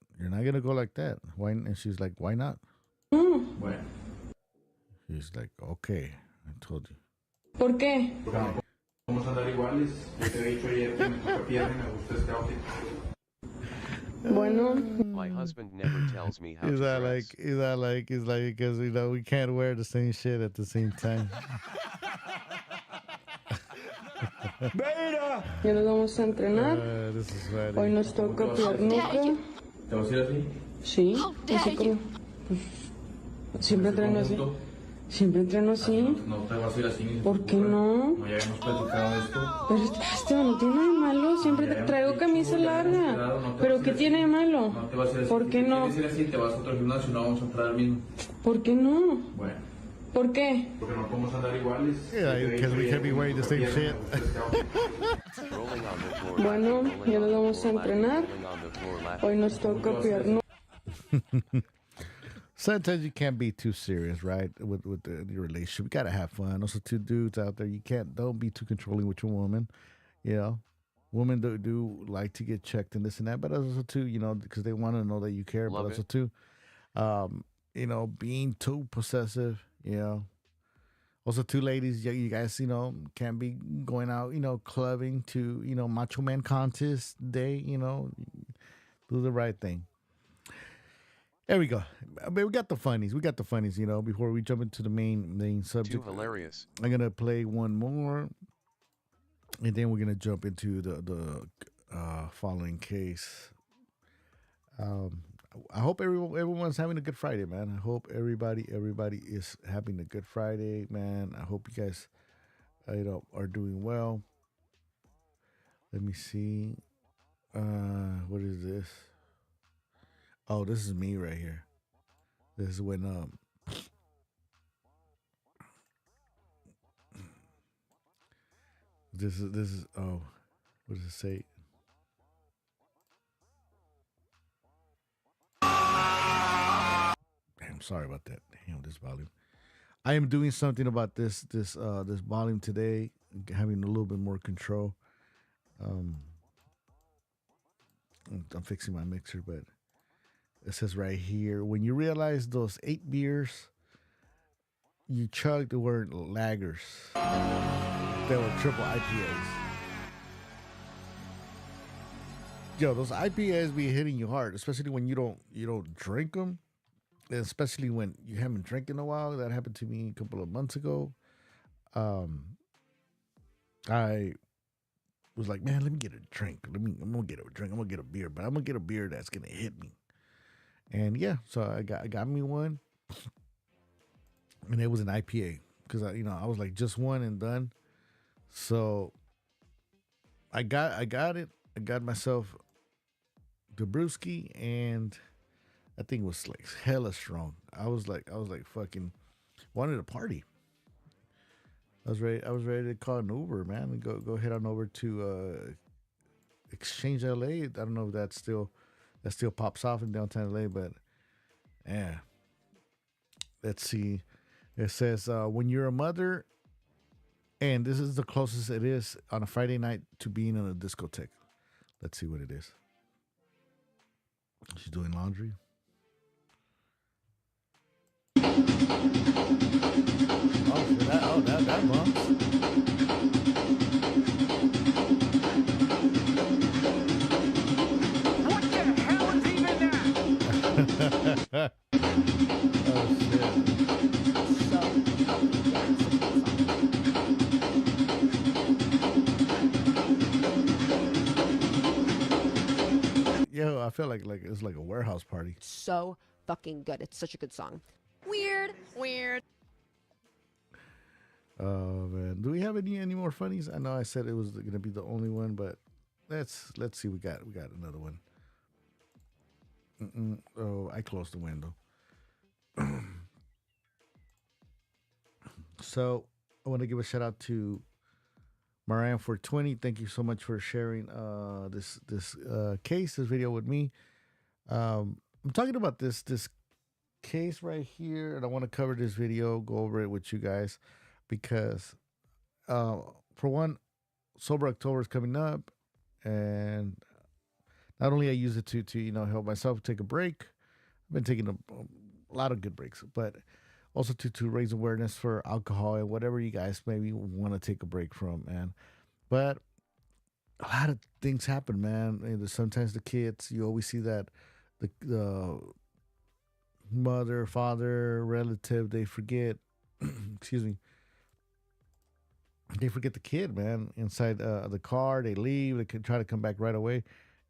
gonna go like that. Why? And she's like, why not? No. He's like, okay, I told you. ¿Por qué? Vamos a andar iguales. Yo te he dicho ayer que me pierden, me gusta este outfit. Bueno. My husband never tells me how to dress. Is like because we can't wear the same shit at the same time. Beta. Ya nos vamos a entrenar. This is funny. Hoy nos toca cuidar nuca. ¿Te vas a ir así? Sí, así como pues, siempre entreno así. Siempre entreno así. No te vas a ir así. ¿Por qué no? No, ya hemos platicado de esto. Pero Esteban, no tiene nada de malo. Siempre traigo camisa larga. ¿Pero qué tiene de malo? No te vas a ir así. ¿Por qué no? Si quieres ir así, te vas a otro gimnasio y no vamos a entrar al mismo. ¿Por qué no? Bueno. ¿Por qué? Porque no podemos andar iguales. Yeah, because we can't be wearing the same shit. Rolling on the floor, Bueno, laughing, ya nos rolling on vamos the a floor, entrenar. rolling on the floor, laughing. Hoy nos toca cuidar nuca. Sometimes you can't be too serious, right? With your relationship, you gotta have fun. Also, two dudes out there, don't be too controlling with your woman. Women do like to get checked and this and that, but also too, because they want to know that you care. Love but also it. too, being too possessive. Also, two ladies, you guys, can't be going out, clubbing to, Macho Man Contest Day. Do the right thing. There we go. I mean, we got the funnies. Before we jump into the main subject. Too hilarious. I'm going to play one more. And then we're going to jump into the following case. I hope everyone's having a good Friday, man. I hope everybody is having a good Friday, man. I hope you guys, are doing well. Let me see. What is this? Oh, this is me right here. This is when this is oh, what does it say? I'm sorry about that. Damn, this volume. I am doing something about this volume today, having a little bit more control. I'm fixing my mixer, but it says right here, when you realize those 8 beers you chugged weren't lagers, they were triple IPAs. Yo, those IPAs be hitting you hard, especially when you don't drink them, and especially when you haven't drank in a while. That happened to me a couple of months ago. I was like, man, let me get a drink. I'm gonna get a drink. I'm gonna get a beer, but I'm gonna get a beer that's gonna hit me. And yeah, so I got me one, and it was an IPA because I was like just one and done. So I got it. I got myself the brewski, and that thing was like hella strong. I was like fucking wanted to party. I was ready to call an Uber, man, and go head on over to Exchange LA. I don't know if that still pops off in downtown LA, but yeah. Let's see. It says when you're a mother, and this is the closest it is on a Friday night to being in a discotheque. Let's see what it is. She's doing laundry. That bumps. What the hell is even that? Oh shit. Yo, I feel like it's like a warehouse party. So fucking good. It's such a good song. Weird. Oh man, do we have any more funnies? I know I said it was gonna be the only one, but let's see. We got another one. Oh, I closed the window. So I want to give a shout out to Marianne for 20. Thank you so much for sharing this video with me. I'm talking about this case right here, and I want to cover this video, go over it with you guys, because for one, Sober October is coming up, and not only I use it to help myself take a break. I've been taking a lot of good breaks, but also to raise awareness for alcohol and whatever you guys maybe want to take a break from, man. But a lot of things happen, man. And sometimes the kids, you always see that the mother, father, relative, they forget, excuse me, they forget the kid, man, inside the car. They leave. They can try to come back right away.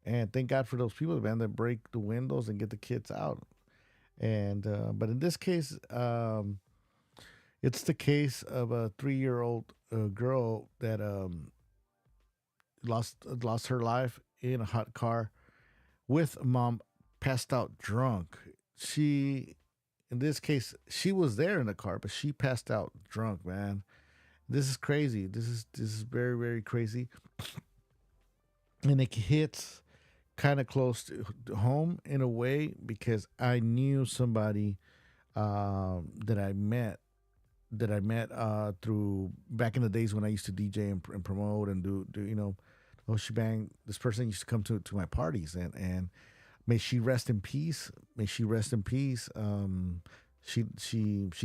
And thank God for those people, man, that break the windows and get the kids out. And but in this case, it's the case of a 3-year-old girl that lost her life in a hot car with mom passed out drunk. In this case, she was there in the car, but she passed out drunk, man. This is crazy. This is very, very crazy. And it hits kind of close to home in a way, because I knew somebody that I met through back in the days when I used to DJ and promote and do oh shebang. This person used to come to my parties, and may she rest in peace. May she rest in peace. She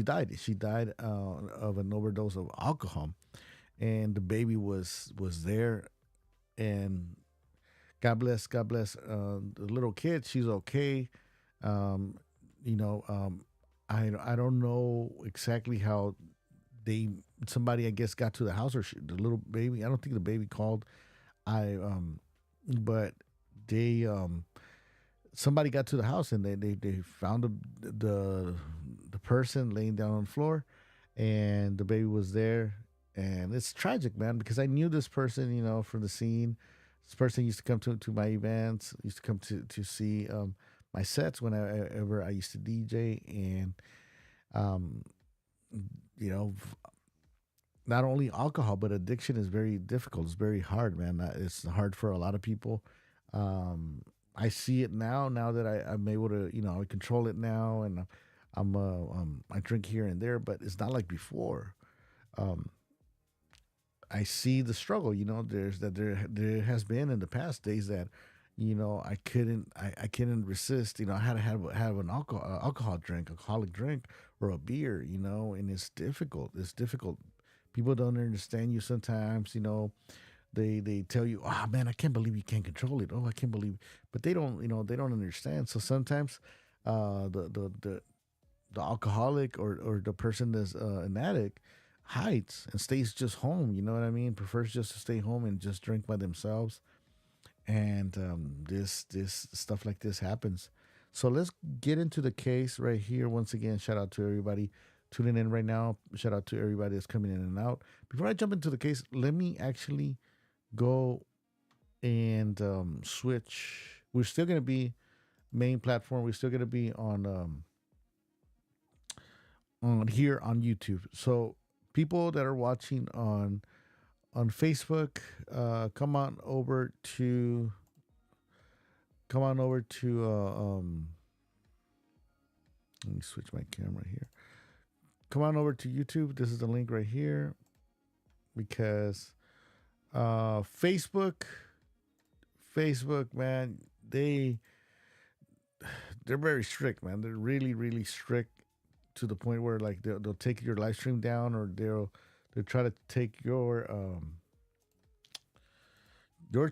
died. She died of an overdose of alcohol, and the baby was there, and God bless the little kid. She's okay. I don't know exactly how somebody I guess got to the house, or the little baby. I don't think the baby called. But they somebody got to the house, and they found the person laying down on the floor, and the baby was there. And it's tragic, man, because I knew this person, from the scene. This person used to come to my events, used to come to see my sets whenever I used to DJ. And, not only alcohol, but addiction is very difficult. It's very hard, man. It's hard for a lot of people. I see it now that I'm able to, I control it now, and I drink here and there, but it's not like before. I see the struggle. There has been in the past days that, I couldn't resist. I had to have an alcoholic drink or a beer. And it's difficult. It's difficult. People don't understand you sometimes. They tell you, oh man, I can't believe you can't control it. Oh, I can't believe, but they don't. They don't understand. So sometimes, the alcoholic or the person that's an addict hides and stays just home. You know what I mean? Prefers just to stay home and just drink by themselves. And this stuff like this happens. So let's get into the case right here. Once again, shout out to everybody tuning in right now. Shout out to everybody that's coming in and out. Before I jump into the case, let me actually go and switch. We're still going to be main platform. We're still going to be on here on YouTube. So people that are watching on Facebook, come on over to let me switch my camera here. Come on over to YouTube. This is the link right here, because Facebook, man, they're very strict, man. They're really, really strict, to the point where like they'll take your live stream down, or they'll try to take your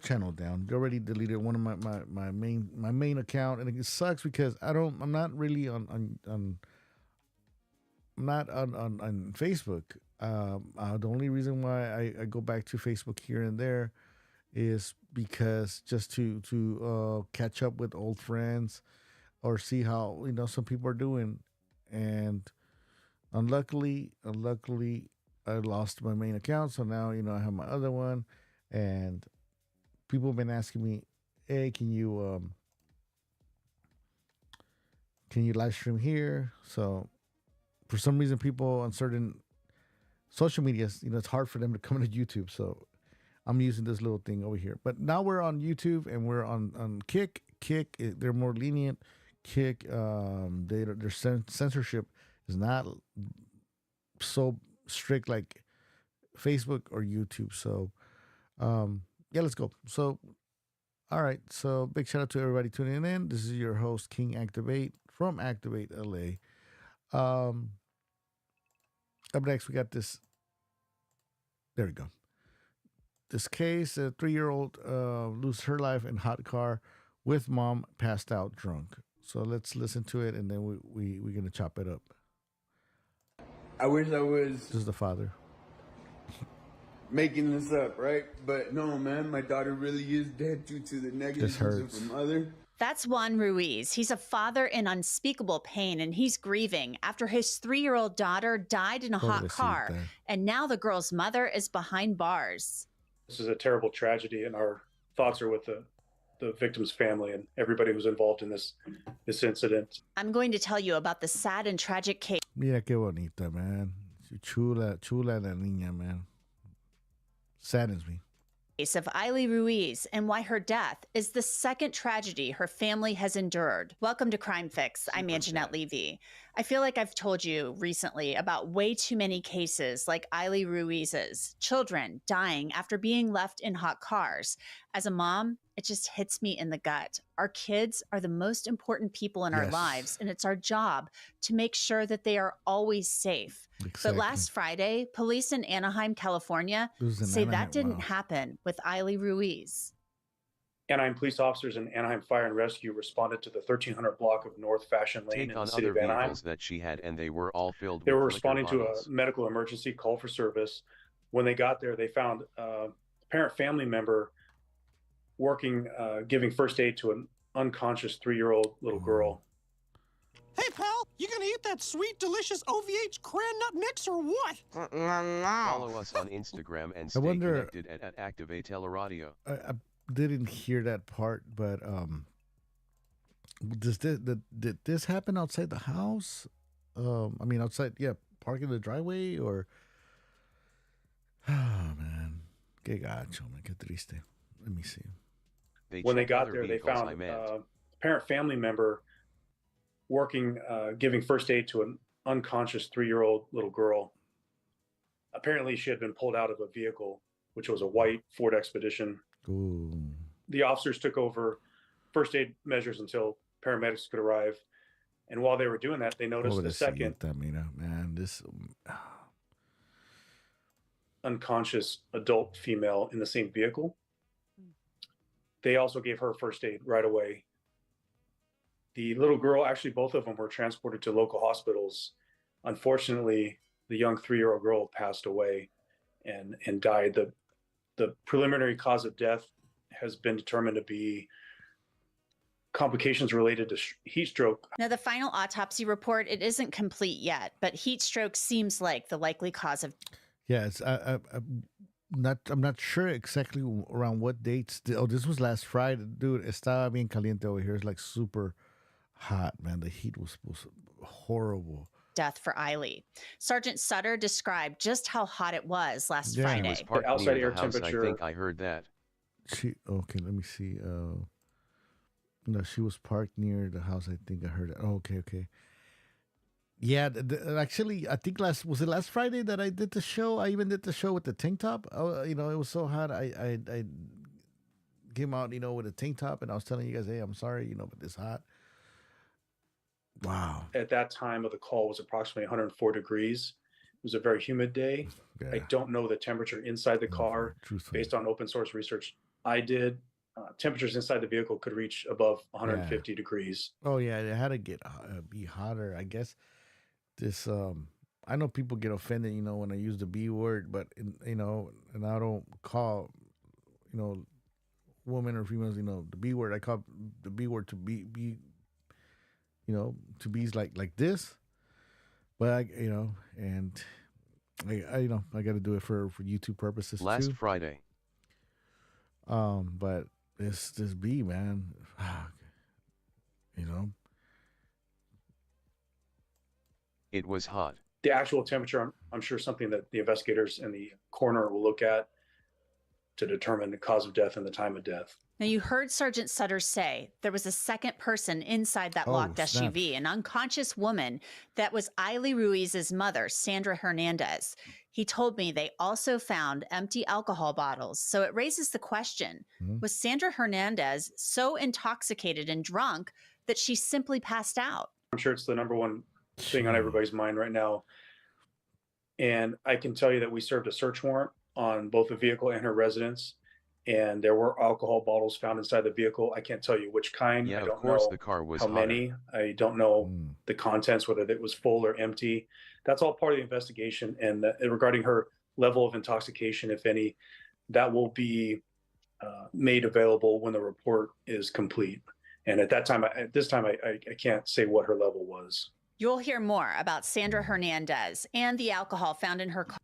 channel down. They already deleted one of my main account, and it sucks because I'm not really on Facebook. The only reason why I go back to Facebook here and there is because just to catch up with old friends, or see how some people are doing. And unluckily, I lost my main account, so now I have my other one, and people have been asking me, "Hey, can you live stream here?" So for some reason, people on certain social medias, it's hard for them to come to YouTube. So I'm using this little thing over here. But now we're on YouTube, and we're on Kick. Kick, they're more lenient. Kick, their censorship is not so strict like Facebook or YouTube. So, yeah, let's go. So, all right. So, big shout out to everybody tuning in. This is your host, King Activate from Activate LA. Up next, we got this. There we go. This case: a 3-year-old loses her life in hot car with mom passed out drunk. So let's listen to it, and then we're gonna chop it up. I wish I was. This is the father making this up, right? But no, man, my daughter really is dead due to the negligence of her mother. That's Juan Ruiz. He's a father in unspeakable pain, and he's grieving after his 3-year-old daughter died in a hot car, and now the girl's mother is behind bars. This is a terrible tragedy, and our thoughts are with the victim's family and everybody who's involved in this incident. I'm going to tell you about the sad and tragic case. Mira qué bonita, man. Chula la niña, man. Saddens me. Of Maecee Ruiz, and why her death is the second tragedy her family has endured. Welcome to Crime Fix. I'm Anjanette Levy. I feel like I've told you recently about way too many cases like Maecee Ruiz's, children dying after being left in hot cars. As a mom, it just hits me in the gut. Our kids are the most important people in our lives, and it's our job to make sure that they are always safe. Exactly. But last Friday, police in Anaheim, California say that didn't happen with Maecee Ruiz. Anaheim police officers and Anaheim Fire and Rescue responded to the 1300 block of North Fashion Lane in the city of Anaheim. That she had, and they were all filled. They were responding to a medical emergency call for service. When they got there, they found a parent family member working, giving first aid to an unconscious 3-year-old little girl. Hey, pal, you gonna eat that sweet, delicious OVH cran nut mix or what? Follow us on Instagram and stay connected at Activate Teleradio. I didn't hear that part, but did this happen outside the house? I mean, outside, parking the driveway, or? Oh, man. Qué gacho, man. Qué triste. Let me see. When they got there, they found a parent family member working, giving first aid to an unconscious 3-year-old little girl. Apparently, she had been pulled out of a vehicle which was a white Ford Expedition. Ooh. The officers took over first aid measures until paramedics could arrive. And while they were doing that, they noticed a second unconscious adult female in the same vehicle. They also gave her first aid right away. The little girl, actually, both of them were transported to local hospitals. Unfortunately, the young 3-year-old girl passed away and died. The preliminary cause of death has been determined to be complications related to heat stroke. Now, the final autopsy report, it isn't complete yet, but heat stroke seems like the likely cause of. Yeah, it's I'm not sure exactly around what dates. This was last Friday, dude. Estaba bien caliente over here. It's like super hot, man. The heat was horrible. Death for Eiley. Sergeant Sutter described just how hot it was last It Friday. was parked outside near air the house, temperature. I think I heard that. Okay, let me see. No, she was parked near the house. I think I heard it. Oh, okay. Yeah, actually, I think last Friday that I did the show. I even did the show with the tank top. It was so hot. I came out, with a tank top, and I was telling you guys, hey, I'm sorry, but it's hot. Wow. At that time of the call was approximately 104 degrees. It was a very humid day. Yeah. I don't know the temperature inside the car. Truthfully. Based on open source research I did, temperatures inside the vehicle could reach above 150 degrees. Oh yeah, it had to be hotter. I guess this. I know people get offended, when I use the B word, but and I don't call, women or females, the B word. I call the B word to be, to be's like this. But I got to do it for YouTube purposes Last too. Friday. But this bee, man, It was hot. The actual temperature, I'm sure, something that the investigators and the coroner will look at to determine the cause of death and the time of death. Now, you heard Sergeant Sutter say there was a second person inside that locked SUV, an unconscious woman that was Eiley Ruiz's mother, Sandra Hernandez. He told me they also found empty alcohol bottles. So it raises the question, was Sandra Hernandez so intoxicated and drunk that she simply passed out? I'm sure it's the number one thing on everybody's mind right now. And I can tell you that we served a search warrant on both the vehicle and her residence. And there were alcohol bottles found inside the vehicle. I can't tell you which kind. Yeah, I don't of course know the car was how hotter. many. I don't know the contents, whether it was full or empty. That's all part of the investigation. And regarding her level of intoxication, if any, that will be made available when the report is complete. And at this time, I can't say what her level was. You'll hear more about Sandra Hernandez and the alcohol found in her car.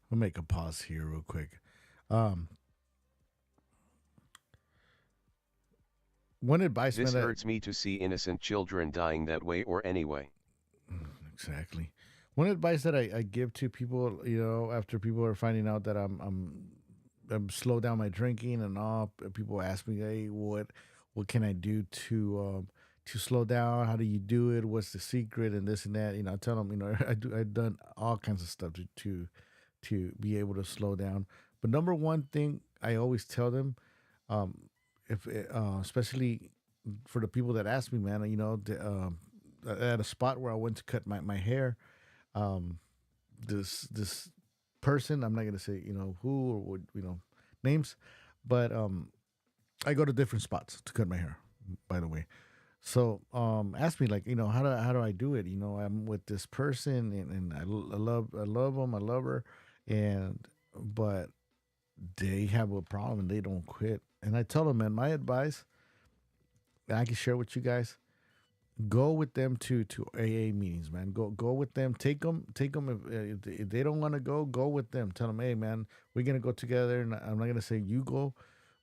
We'll make a pause here real quick. One advice, This hurts me to see innocent children dying that way or anyway. Exactly. One advice that I give to people, after people are finding out that I'm slow down my drinking and all, people ask me, hey, what can I do to slow down? How do you do it? What's the secret? And this and that. I tell them, I've done all kinds of stuff to be able to slow down. But number one thing I always tell them, especially for the people that ask me, man, at a spot where I went to cut my hair, this person, I'm not gonna say who or what names, but I go to different spots to cut my hair, by the way. So ask me how do I do it? I'm with this person and I love them, I love her, but they have a problem and they don't quit. And I tell them, man, my advice, and I can share with you guys, go with them to AA meetings, man. Go with them. Take them. If they don't want to go with them. Tell them, hey, man, we're going to go together. And I'm not going to say you go,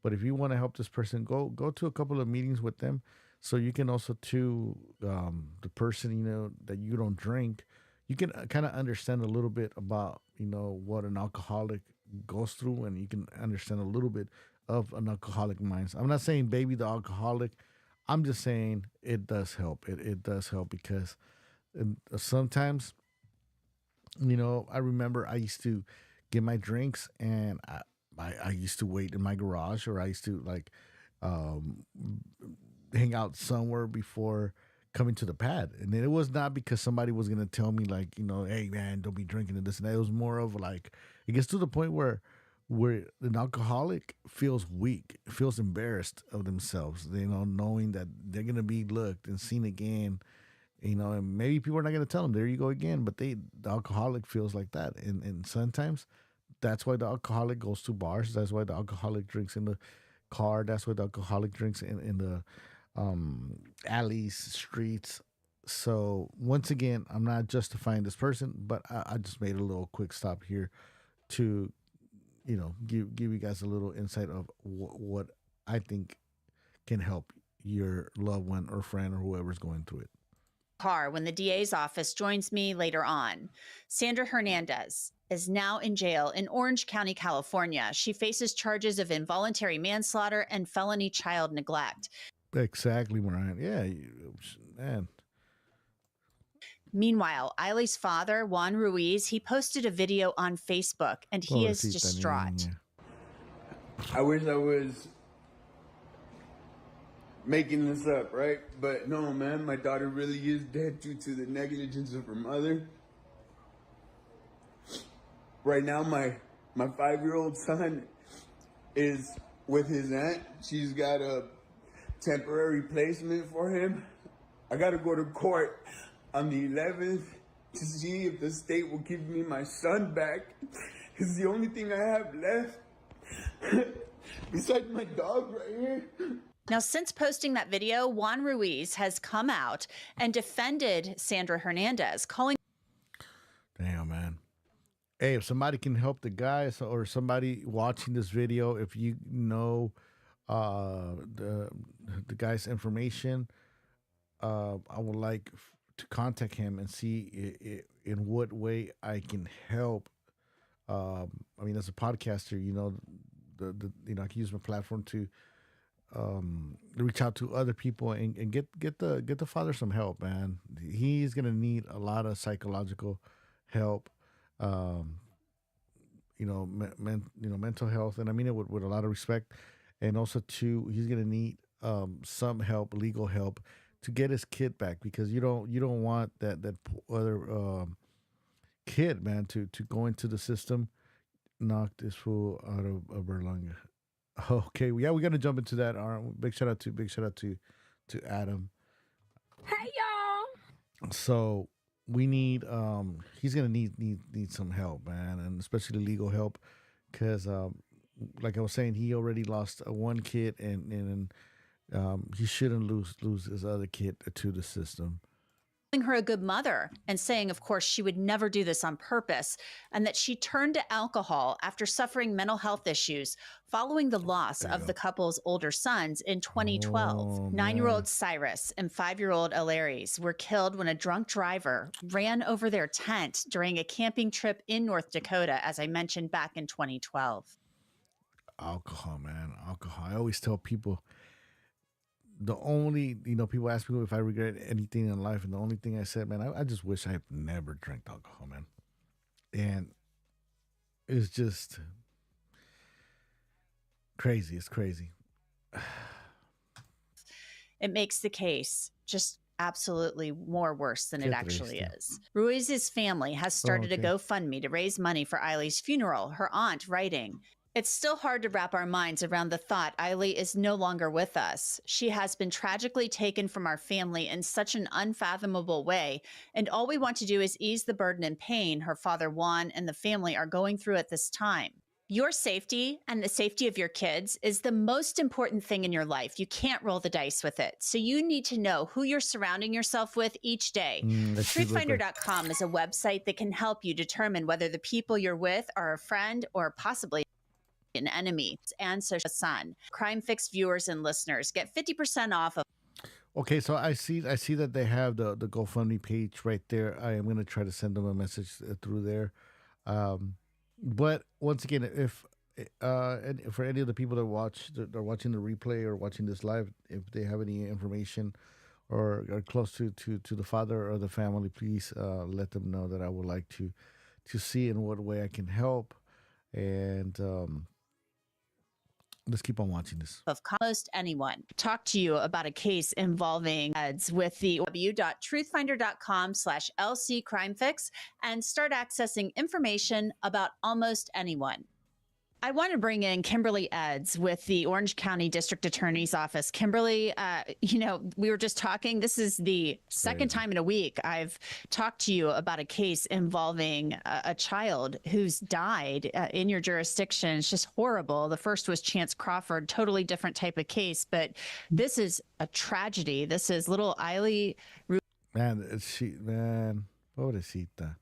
but if you want to help this person, go to a couple of meetings with them. So you can also, the person, that you don't drink, you can kind of understand a little bit about, what an alcoholic goes through, and you can understand a little bit of an alcoholic mind. I'm not saying baby the alcoholic. I'm just saying it does help. It does help because sometimes, I remember I used to get my drinks and I used to wait in my garage, or I used to like um, hang out somewhere before coming to the pad. And then it was not because somebody was gonna tell me like, hey man, don't be drinking and this and that. It was more of like, it gets to the point where an alcoholic feels weak, feels embarrassed of themselves, knowing that they're gonna be looked and seen again, and maybe people are not gonna tell them, there you go again, but the alcoholic feels like that, and sometimes that's why the alcoholic goes to bars. That's why the alcoholic drinks in the car. That's why the alcoholic drinks in the alleys, streets. So once again, I'm not justifying this person, but I just made a little quick stop here to give you guys a little insight of what I think can help your loved one or friend or whoever's going through it. Car when the DA's office joins me later on. Sandra Hernandez is now in jail in Orange County, California. She faces charges of involuntary manslaughter and felony child neglect. Exactly, Mariah. Yeah, man. Meanwhile, Eiley's father, Juan Ruiz, he posted a video on Facebook, and he is distraught. I wish I was making this up, right? But no, man, my daughter really is dead due to the negligence of her mother. Right now, my 5-year-old son is with his aunt. She's got a temporary placement for him. I got to go to court on the 11th to see if the state will give me my son back. It's the only thing I have left besides my dog right here. Now, since posting that video, Juan Ruiz has come out and defended Sandra Hernandez, calling... Damn, man. Hey, if somebody can help the guys, or somebody watching this video, if you know the guy's information, I would like to contact him and see in what way I can help. I mean, as a podcaster, I can use my platform to reach out to other people and get the father some help, man. He's gonna need a lot of psychological help, mental health, and I mean it with a lot of respect. And also too, he's gonna need some help, legal help, to get his kid back, because you don't want that other kid, man, to go into the system, knock this fool out of Berlanga. Okay, yeah, we're gonna jump into that. Big shout out to Adam. Hey y'all. So we need he's gonna need some help, man, and especially legal help, because like I was saying, he already lost one kid, and he shouldn't lose his other kid to the system. Calling her a good mother and saying, of course, she would never do this on purpose, and that she turned to alcohol after suffering mental health issues following the loss of the couple's older sons in 2012. 9-year-old Cyrus and 5-year-old Alaries were killed when a drunk driver ran over their tent during a camping trip in North Dakota, as I mentioned, back in 2012. Alcohol, man. Alcohol. I always tell people, the only, people ask me if I regret anything in life, and the only thing I said, man, I just wish I never drank alcohol, man. And it's just crazy. It's crazy. It makes the case just absolutely more worse than it actually is. Ruiz's family has started a GoFundMe to raise money for Eiley's funeral, her aunt writing, "It's still hard to wrap our minds around the thought Eiley is no longer with us. She has been tragically taken from our family in such an unfathomable way, and all we want to do is ease the burden and pain her father Juan and the family are going through at this time. Your safety and the safety of your kids is the most important thing in your life. You can't roll the dice with it. So you need to know who you're surrounding yourself with each day. Truthfinder.com is a website that can help you determine whether the people you're with are a friend or possibly an enemy. And so son, Crime Fix viewers and listeners get 50% off of. Okay, so I see that they have the GoFundMe page right there. I am going to try to send them a message through there. But once again, if and for any of the people that are watching the replay or watching this live, if they have any information or are close to the father or the family, please let them know that I would like to see in what way I can help. And Let's keep on watching this. Of almost anyone. Talk to you about a case involving ads with the www.truthfinder.com/LC Crime Fix and start accessing information about almost anyone. I want to bring in Kimberly Eds with the Orange County District Attorney's Office. Kimberly, we were just talking. This is the second time in a week I've talked to you about a case involving a child who's died in your jurisdiction. It's just horrible. The first was Chance Crawford, totally different type of case, but this is a tragedy. This is little Eiley. Pobrecita.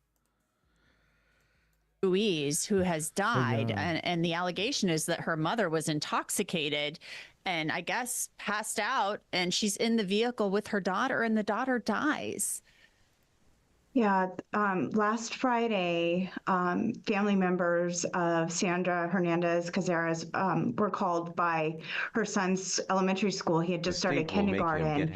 Ruiz, who has died, and the allegation is that her mother was intoxicated and I guess passed out, and she's in the vehicle with her daughter, and the daughter dies. Yeah, last Friday, family members of Sandra Hernandez Cazares were called by her son's elementary school. He had just started kindergarten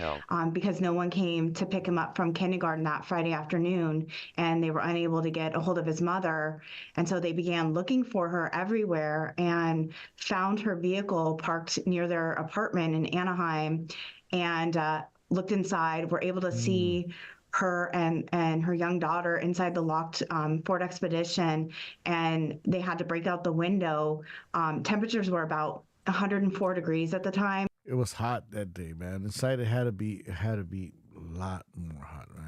because no one came to pick him up from kindergarten that Friday afternoon, and they were unable to get a hold of his mother. And so they began looking for her everywhere and found her vehicle parked near their apartment in Anaheim, and looked inside, were able to see her and her young daughter inside the locked Ford Expedition, and they had to break out the window. Temperatures were about 104 degrees at the time. It was hot that day, man. Inside it had to be a lot more hot, man.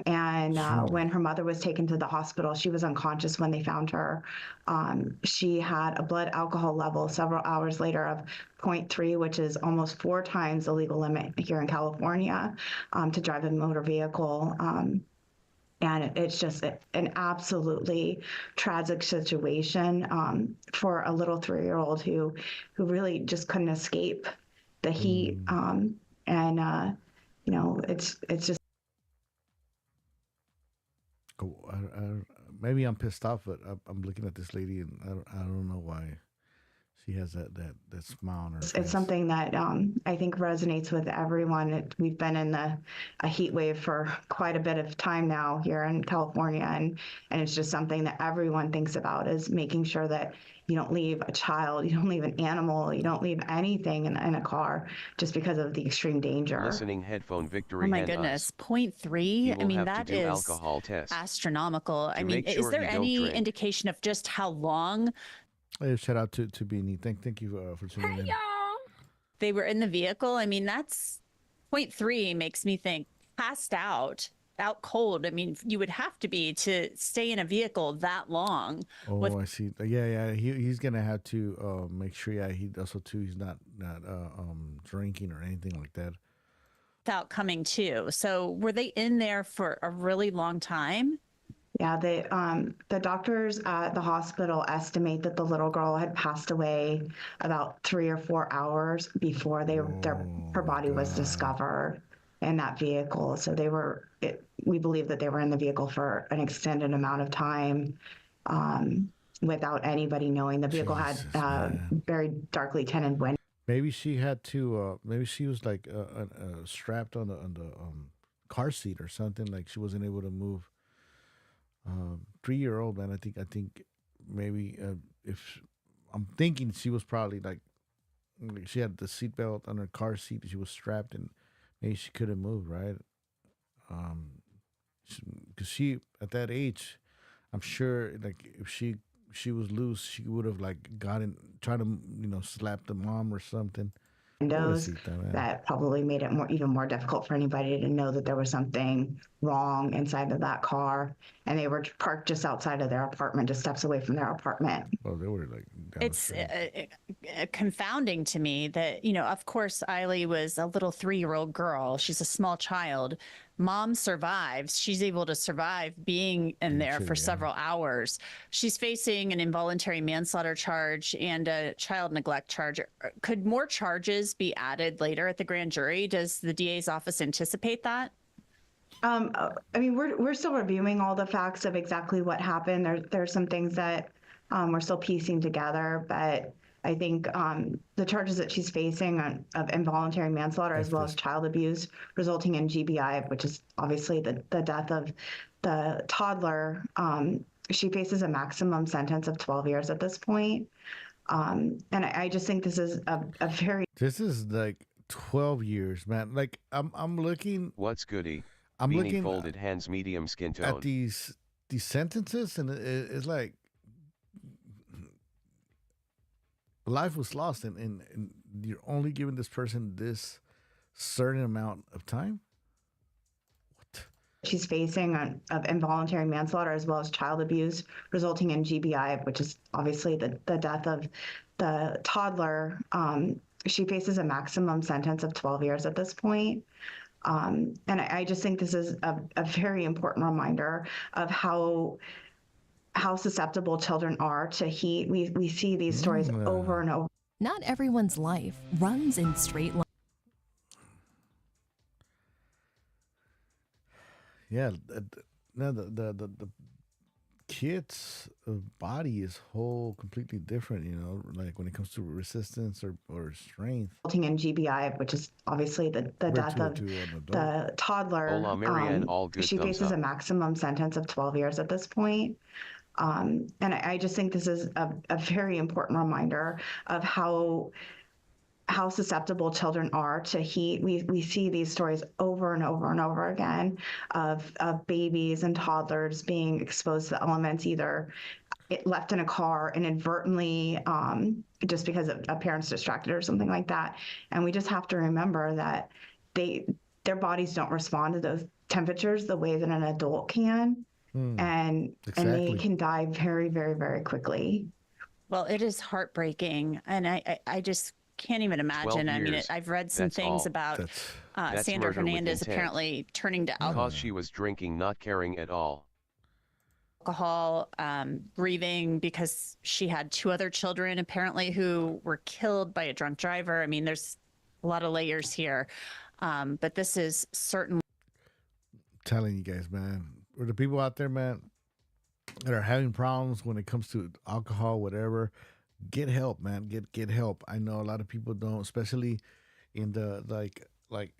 And when her mother was taken to the hospital, she was unconscious when they found her. She had a blood alcohol level several hours later of 0.3, which is almost 4 times the legal limit here in California to drive a motor vehicle. And it's just an absolutely tragic situation for a little 3-year-old who really just couldn't escape the heat. It's just. Maybe I'm pissed off, but I'm looking at this lady and I don't know why she has that smile on her face. It's something that I think resonates with everyone. We've been in a heat wave for quite a bit of time now here in California, and it's just something that everyone thinks about, is making sure that you don't leave a child, you don't leave an animal, you don't leave anything in a car just because of the extreme danger. Listening headphone victory. Oh my goodness, 0.3? I mean, that is alcohol test. Astronomical. I mean, is there any indication of just how long? Hey, shout out to Beanie. Thank you for tuning in. They were in the vehicle. I mean, that's 0.3 makes me think passed out cold. I mean, you would have to be to stay in a vehicle that long. Oh, I see. Yeah. He's gonna have to make sure. Yeah, he also too. He's not drinking or anything like that. Without coming to. So were they in there for a really long time? Yeah, the doctors at the hospital estimate that the little girl had passed away about 3 or 4 hours before her body was discovered in that vehicle. So we believe that they were in the vehicle for an extended amount of time without anybody knowing. The vehicle had very darkly tinted windows. Maybe she had to. Maybe she was like strapped on the car seat or something. Like she wasn't able to move. 3-year-old, man. I think maybe if I'm thinking she was probably like she had the seatbelt on her car seat. She was strapped and maybe she couldn't move, right? Because she at that age, I'm sure like if she was loose, she would have like tried to slap the mom or something. Windows that probably made it even more difficult for anybody to know that there was something wrong inside of that car, and they were parked just outside of their apartment, just steps away from their apartment. Well, they were like it's confounding to me that of course Eiley was a little 3-year-old girl. She's a small child. Mom survives. She's able to survive being in there for several hours. She's facing an involuntary manslaughter charge and a child neglect charge. Could more charges be added later at the grand jury? Does the DA's office anticipate that? I mean, we're still reviewing all the facts of exactly what happened. There's some things that we're still piecing together, but I think the charges that she's facing of involuntary manslaughter as well as child abuse resulting in GBI, which is obviously the death of the toddler, she faces a maximum sentence of 12 years at this point. And I just think this is a very. This is like 12 years, man. Like I'm looking. What's goody? I'm Beanie looking folded hands, medium skin tone. at these sentences, and it's like life was lost, and you're only giving this person this certain amount of time. She's facing of involuntary manslaughter as well as child abuse, resulting in GBI, which is obviously the death of the toddler. She faces a maximum sentence of 12 years at this point. And I just think this is a very important reminder of how susceptible children are to heat. We see these stories over and over. Not everyone's life runs in straight lines. Yeah, now the kid's body is whole completely different, you know, like when it comes to resistance or strength. Resulting in GBI, which is obviously the death of the toddler. Hola, Marianne, all good She thumbs faces up. a maximum sentence of 12 years at this point. And I just think this is a very important reminder of how susceptible children are to heat. We see these stories over and over and over again of babies and toddlers being exposed to the elements, either left in a car inadvertently, just because a parent's distracted or something like that. And we just have to remember that their bodies don't respond to those temperatures the way that an adult can. And they can die very, very, very quickly. Well, it is heartbreaking. And I just can't even imagine. I mean, I've read some things about Sandra Hernandez apparently turning to alcohol. Because she was drinking, not caring at all. Alcohol, grieving because she had 2 other children apparently who were killed by a drunk driver. I mean, there's a lot of layers here. But this is certainly. Telling you guys, man, or the people out there, man, that are having problems when it comes to alcohol, whatever, get help, man. Get help. I know a lot of people don't, especially in the like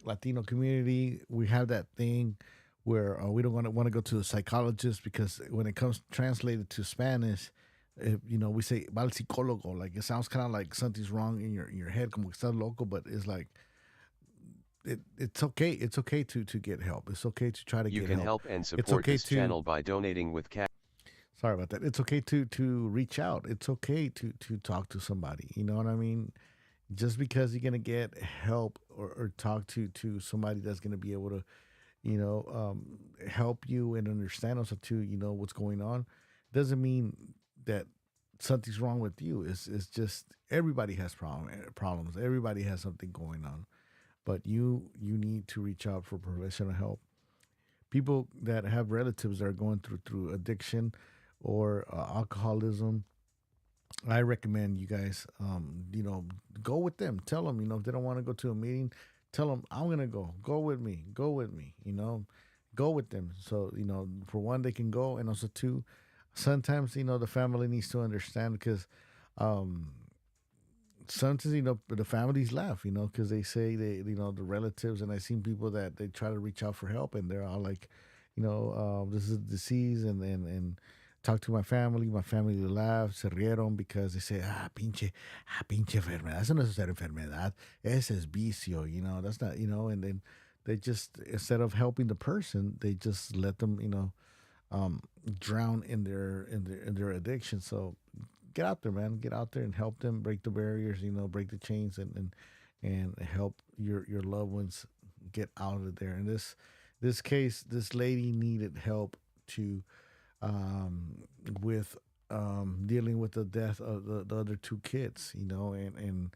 Latino community. We have that thing where we don't want to go to the psychologist, because when it comes translated to Spanish, you know, we say "va al psicólogo." Like, it sounds kind of like something's wrong in your head, como que estás loco, but it's like it's okay. It's okay to get help. It's okay to try to get help. You can help and support it's okay this channel by donating with cash. Sorry about that. It's okay to reach out. It's okay to talk to somebody. You know what I mean? Just because you're gonna get help or talk to somebody that's gonna be able to, you know, help you and understand also too, you know, what's going on, doesn't mean that something's wrong with you. It's just everybody has problems. Everybody has something going on, but you need to reach out for professional help. People that have relatives that are going through addiction or alcoholism, I recommend you guys, you know, go with them. Tell them, you know, if they don't want to go to a meeting, tell them, I'm going to go. Go with me, you know, go with them. So, you know, for one, they can go. And also, two, sometimes, you know, the family needs to understand, because sometimes, you know, the families laugh, you know, because they say you know, the relatives, and I've seen people that they try to reach out for help, and they're all like, you know, this is a disease, and talk to my family laugh, se rieron, because they say, pinche enfermedad, eso no es ser enfermedad, ese es vicio, you know, that's not, you know, and then they just, instead of helping the person, they just let them, you know, drown in their addiction. So get out there, man, get out there and help them break the barriers, you know, break the chains, and help your loved ones get out of there. In this case, this lady needed help to with dealing with the death of the other 2 kids, you know, and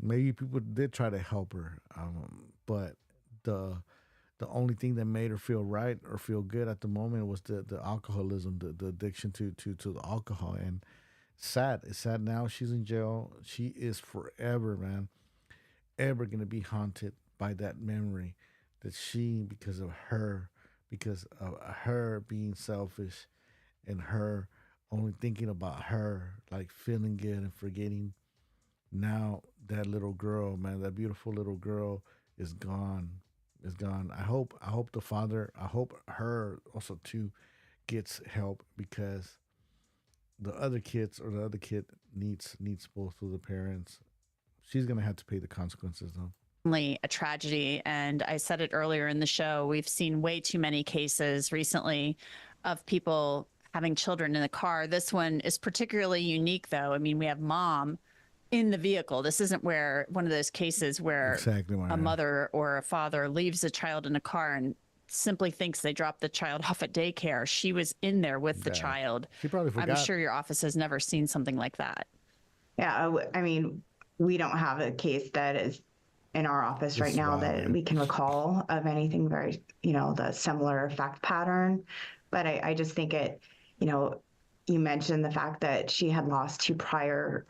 maybe people did try to help her, but the only thing that made her feel right or feel good at the moment was the alcoholism, the addiction to the alcohol. And it's sad now she's in jail. She is forever, man, ever gonna be haunted by that memory that she, because of her being selfish and her only thinking about her, like feeling good and forgetting. Now that little girl, man, that beautiful little girl is gone. I hope the father, I hope her also too gets help, because the other kids, or the other kid, needs both of the parents. She's gonna have to pay the consequences though. A tragedy. And I said it earlier in the show, we've seen way too many cases recently of people having children in the car. This one is particularly unique, though. I mean, we have mom in the vehicle. This isn't where one of those cases where a mother or a father leaves a child in a car and simply thinks they dropped the child off at daycare. She was in there with the child. She probably forgot. I'm sure your office has never seen something like that. Yeah, I mean, we don't have a case that is in our office right now that we can recall of anything very, the similar fact pattern. But I just think you mentioned the fact that she had lost two prior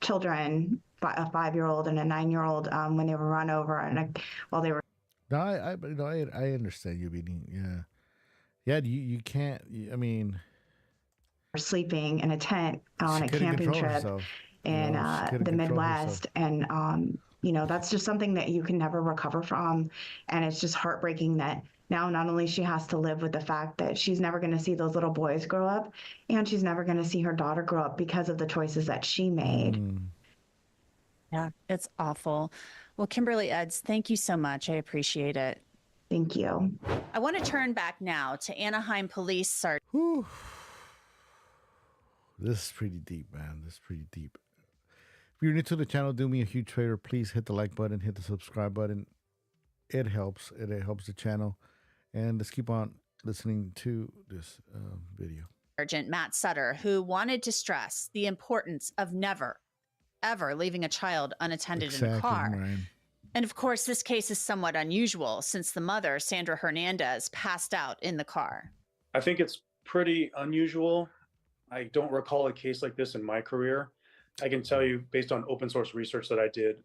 children, a 5-year-old and a 9-year-old, when they were run over while they were. No, I understand you being, yeah. You can't. I mean, sleeping in a tent on a camping trip in the Midwest, and that's just something that you can never recover from, and it's just heartbreaking that now not only she has to live with the fact that she's never going to see those little boys grow up, and she's never going to see her daughter grow up because of the choices that she made. Yeah, it's awful. Well, Kimberly Eds, thank you so much. I appreciate it. Thank you. I want to turn back now to Anaheim Police Sergeant. This is pretty deep, man. This is pretty deep. If you're new to the channel, do me a huge favor. Please hit the like button, hit the subscribe button. It helps. It helps the channel. And let's keep on listening to this video. Sergeant Matt Sutter, who wanted to stress the importance of never, ever leaving a child unattended in a car. Ryan. And of course, this case is somewhat unusual since the mother, Sandra Hernandez, passed out in the car. I think it's pretty unusual. I don't recall a case like this in my career. I can tell you based on open source research that I did.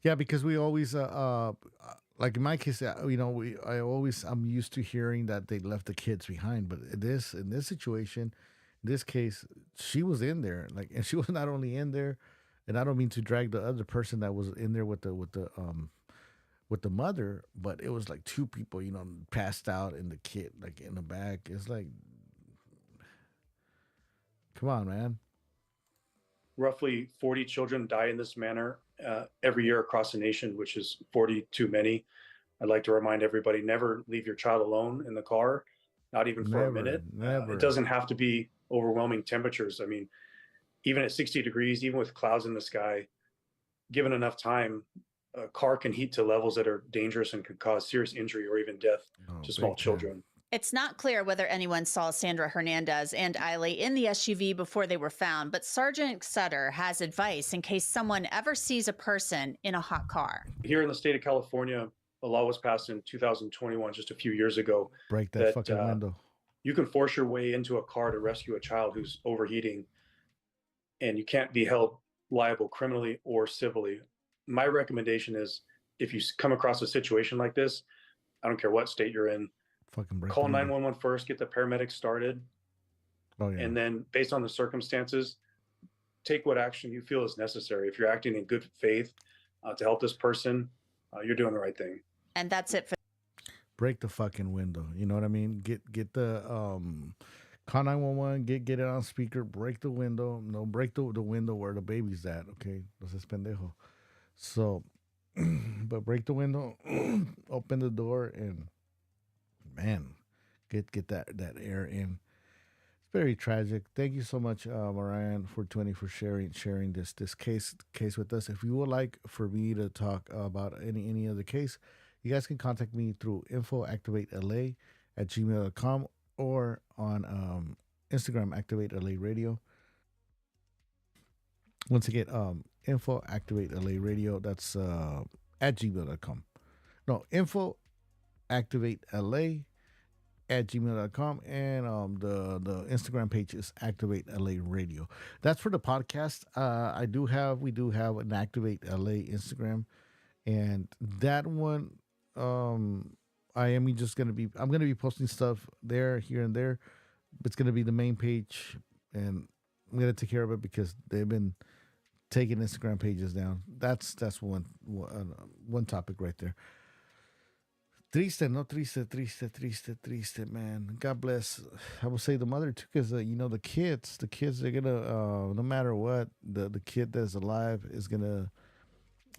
Yeah, because we always, like in my case, I'm used to hearing that they left the kids behind. But in this situation, in this case, she was in there, and she was not only in there, and I don't mean to drag the other person that was in there with the mother, but it was like two people, passed out, and the kid in the back. It's like, come on, man. Roughly 40 children die in this manner every year across the nation, which is 40 too many. I'd like to remind everybody, never leave your child alone in the car, not even for a minute. Never. It doesn't have to be overwhelming temperatures. I mean, even at 60 degrees, even with clouds in the sky, given enough time, a car can heat to levels that are dangerous and could cause serious injury or even death to small children. It's not clear whether anyone saw Sandra Hernandez and Eiley in the SUV before they were found, but Sergeant Sutter has advice in case someone ever sees a person in a hot car. Here in the state of California, a law was passed in 2021, just a few years ago. Break that fucking window. You can force your way into a car to rescue a child who's overheating, and you can't be held liable criminally or civilly. My recommendation is if you come across a situation like this, I don't care what state you're in, call 911 first, get the paramedics started. And then based on the circumstances, take what action you feel is necessary. If you're acting in good faith to help this person, you're doing the right thing. And that's it for break the fucking window. You know what I mean? Get the call 911, get it on speaker, break the window. No, break the window where the baby's at, okay? No seas pendejo. So, but break the window, open the door, and man, get that air in. It's very tragic. Thank you so much, Marianne, for sharing this case with us. If you would like for me to talk about any other case, you guys can contact me through info@activateLA@gmail.com or on Instagram, Activate LA Radio. Once again, info@activateLA Radio. That's at gmail.com. No, info@activateLA@gmail.com, and the Instagram page is Activate LA Radio. That's for the podcast. We do have an Activate LA Instagram, and that one I'm gonna be posting stuff there, here and there. It's gonna be the main page, and I'm gonna take care of it because they've been taking Instagram pages down. That's one topic right there. Triste, no triste, man. God bless. I would say the mother too, because the kids, they're gonna, no matter what, the kid that's alive is gonna,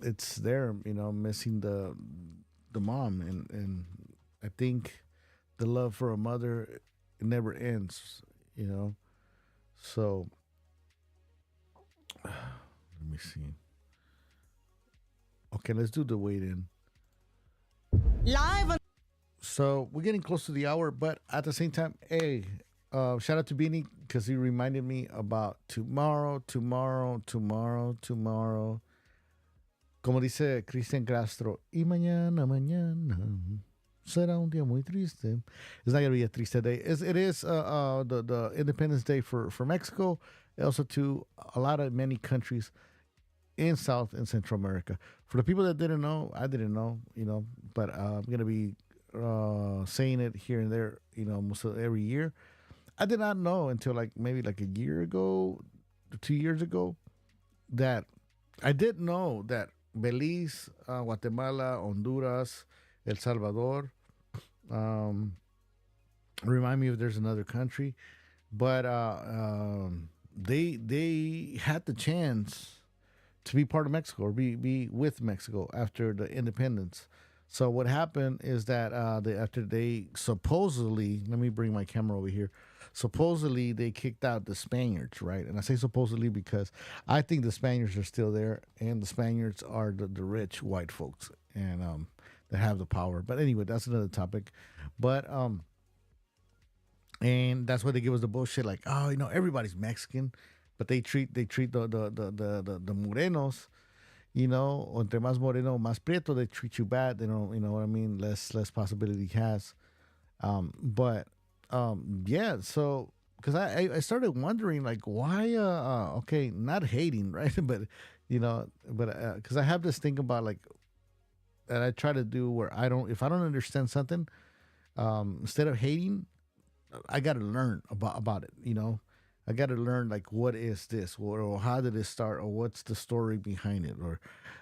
it's there, missing the mom, and I think the love for a mother, it never ends, So let me see. Okay, let's do the wait in. Live on. So we're getting close to the hour, but at the same time, hey, shout out to Beanie because he reminded me about tomorrow. Como dice Cristian Castro, y mañana será un día muy triste. It's not gonna be a triste day. It is the Independence Day for Mexico, also to many countries in South and Central America. For the people that didn't know, I didn't know, but I'm going to be saying it here and there, almost every year. I did not know until maybe a year ago, 2 years ago, that I did know that Belize, Guatemala, Honduras, El Salvador, remind me if there's another country, but they had the chance to be part of Mexico or be with Mexico after the independence. So what happened is that after they supposedly, let me bring my camera over here, supposedly they kicked out the Spaniards, right? And I say supposedly because I think the Spaniards are still there, and the Spaniards are the rich white folks, and that have the power. But anyway, that's another topic. But and that's why they give us the bullshit like, oh, everybody's Mexican. But they treat the morenos, entre más moreno, más prieto, they treat you bad. They don't, what I mean? Less possibility has. Yeah. So, because I started wondering why, okay, not hating, right? But, because I have this thing about that I try to do where if I don't understand something, instead of hating, I got to learn about it, I got to learn what is this, or how did it start, or what's the story behind it,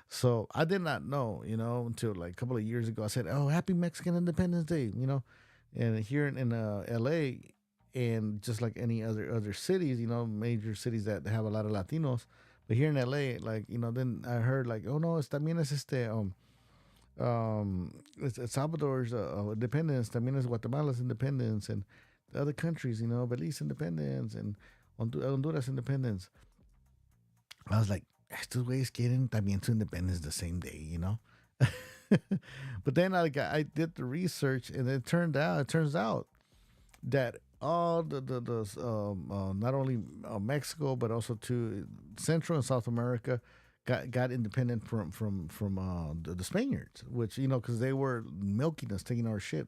so I did not know, until a couple of years ago. I said, "Oh, happy Mexican Independence Day," and here in L.A. and just like any other cities, major cities that have a lot of Latinos, but here in L.A., then I heard oh no, también es it's Salvador's independence, también es Guatemala's independence, and the other countries, Belize independence and Honduras independence. I was like, estos güeyes quieren también su independence the same day, But then I did the research, and it turns out that all the not only Mexico but also to Central and South America got independent from the Spaniards, which because they were milking us, taking our shit,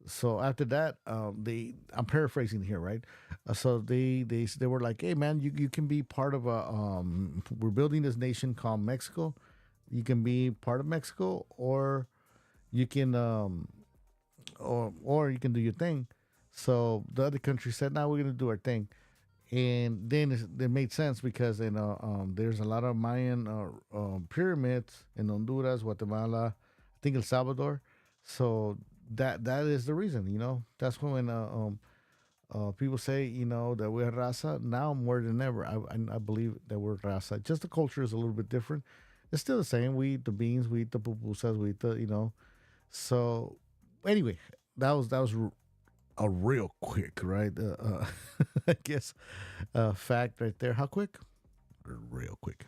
So after that, I'm paraphrasing here, right? So they were like, "Hey, man, you can be part of we're building this nation called Mexico. You can be part of Mexico, or you can or you can do your thing." So the other country said, "Now we're gonna do our thing," and then it made sense because there's a lot of Mayan pyramids in Honduras, Guatemala, I think El Salvador. So that is the reason, that's when people say, that we're raza. Now more than ever, I believe that we're raza. Just the culture is a little bit different. It's still the same. We eat the beans, we eat the pupusas, we eat the, So anyway, that was a real quick, right? I guess fact right there. How quick? Real quick.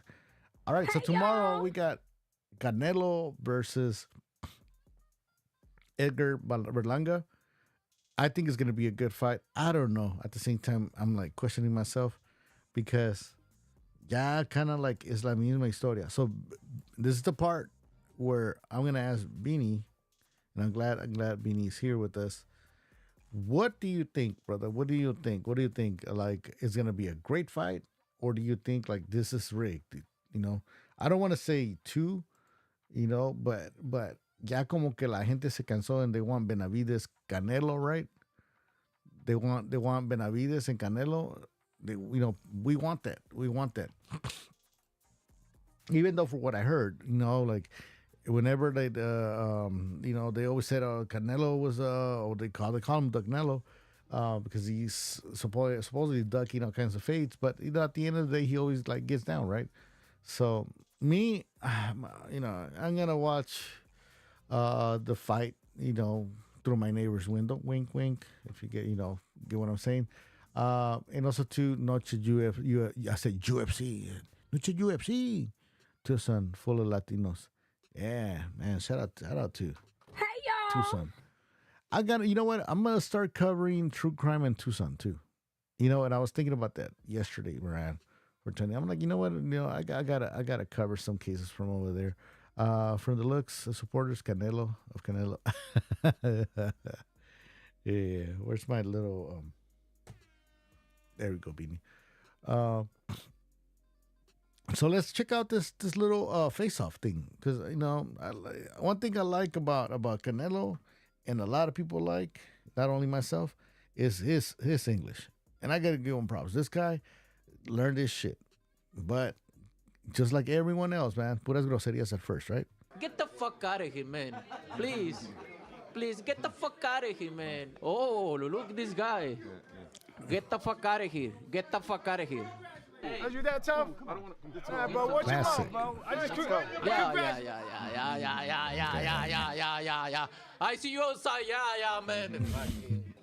All right. So tomorrow we got Canelo versus Edgar Berlanga. I think it's going to be a good fight. I don't know. At the same time, I'm questioning myself because kind of es la misma historia. So this is the part where I'm going to ask Beanie, and I'm glad Beanie's here with us. What do you think, brother? What do you think? Is going to be a great fight, or do you think this is rigged? I don't want to say two, but ya como que la gente se cansó and they want Benavides Canelo, right? They want Benavides and Canelo. We want that. Even though for what I heard, whenever they, they always said Canelo was, or they call him Canelo, because he's supposedly ducking all kinds of fates. But at the end of the day, he always like gets down, right? So me, I'm gonna watch the fight, through my neighbor's window. Wink, wink. If you get what I'm saying. And also to Noche I said UFC. Noche UFC. Tucson, full of Latinos. Yeah, man. Shout out to Tucson. You know what? I'm gonna start covering true crime in Tucson too. And I was thinking about that yesterday, Moran. For Tony, I'm like, you know what? I gotta cover some cases from over there. From the looks, the supporters, Canelo. Yeah, where's my little there we go, Beanie. So let's check out this little face-off thing, because one thing I like about Canelo, and a lot of people like, not only myself, is his English, and I gotta give him props. This guy learned this shit, but just like everyone else, man, puras groserías at first, right? Get the fuck out of here, man. Please, get the fuck out of here, man. Oh, look at this guy. Get the fuck out of here. Get the fuck out of here. Are you that tough? I don't want to. Bro, what you want, bro? I just Yeah. I see you outside. Yeah, man.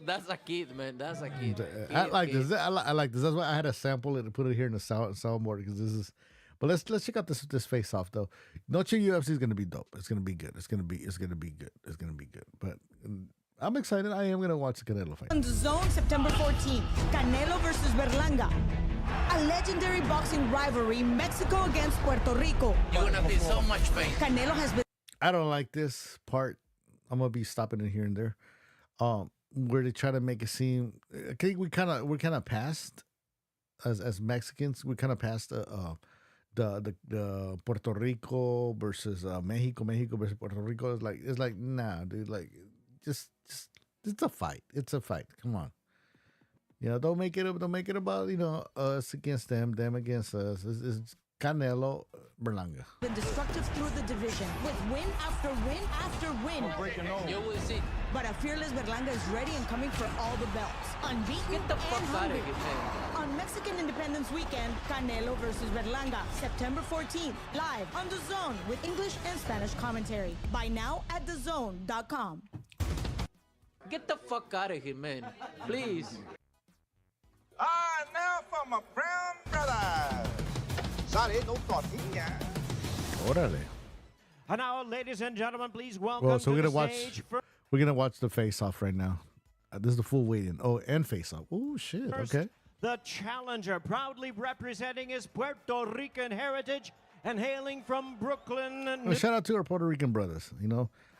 That's a kid, man. That's a kid. I like this. I like this. That's why I had to sample it and put it here in the soundboard, because this is. But let's check out this face off though. Noche UFC is gonna be dope. It's gonna be good. It's gonna be good. But I'm excited. I am gonna watch the Canelo fight. On the Zone, September 14th, Canelo versus Berlanga. A legendary boxing rivalry, Mexico against Puerto Rico. You're gonna be so much pain. Canelo has been. I don't like this part. I'm gonna be stopping it here and there. Where they try to make it seem. I think we're kind of past as Mexicans. We're kind of past the Puerto Rico versus Mexico versus Puerto Rico. It's like nah, dude. Like just it's a fight. It's a fight. Come on. Don't make it about us against them against us. It's Canelo Berlanga. Been destructive through the division with win after win after win. You will see. But a fearless Berlanga is ready and coming for all the belts. Unbeaten. Get the fuck out of here, man. On Mexican Independence Weekend, Canelo versus Berlanga, September 14th, live on The Zone with English and Spanish commentary. Buy now at thezone.com. Get the fuck out of here, man. Please. Now for my brown brother. Sorry, no tortilla. Órale. And now, ladies and gentlemen, please welcome Well, so to we're the gonna stage we're gonna watch the face off right now. This is the full weigh-in. Oh, and face off. Oh shit. first, Okay. the challenger, proudly representing his Puerto Rican heritage and hailing from Brooklyn. Well, shout out to our Puerto Rican brothers.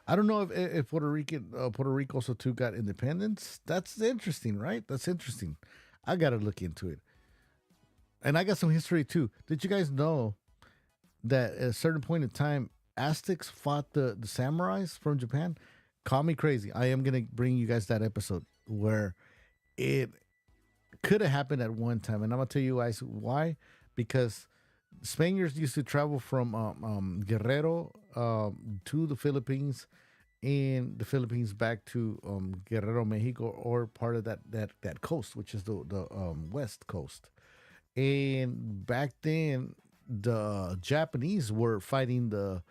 I don't know if Puerto Rico also too got independence. That's interesting, right? That's interesting. I gotta look into it. And I got some history too. Did you guys know that at a certain point in time, Aztecs fought the samurais from Japan? Call me crazy. I am gonna bring you guys that episode where it could have happened at one time, and I'm gonna tell you guys why. Because Spaniards used to travel from Guerrero to the Philippines, and the Philippines back to Guerrero, Mexico, or part of that coast, which is the west coast. And back then, the Japanese were fighting the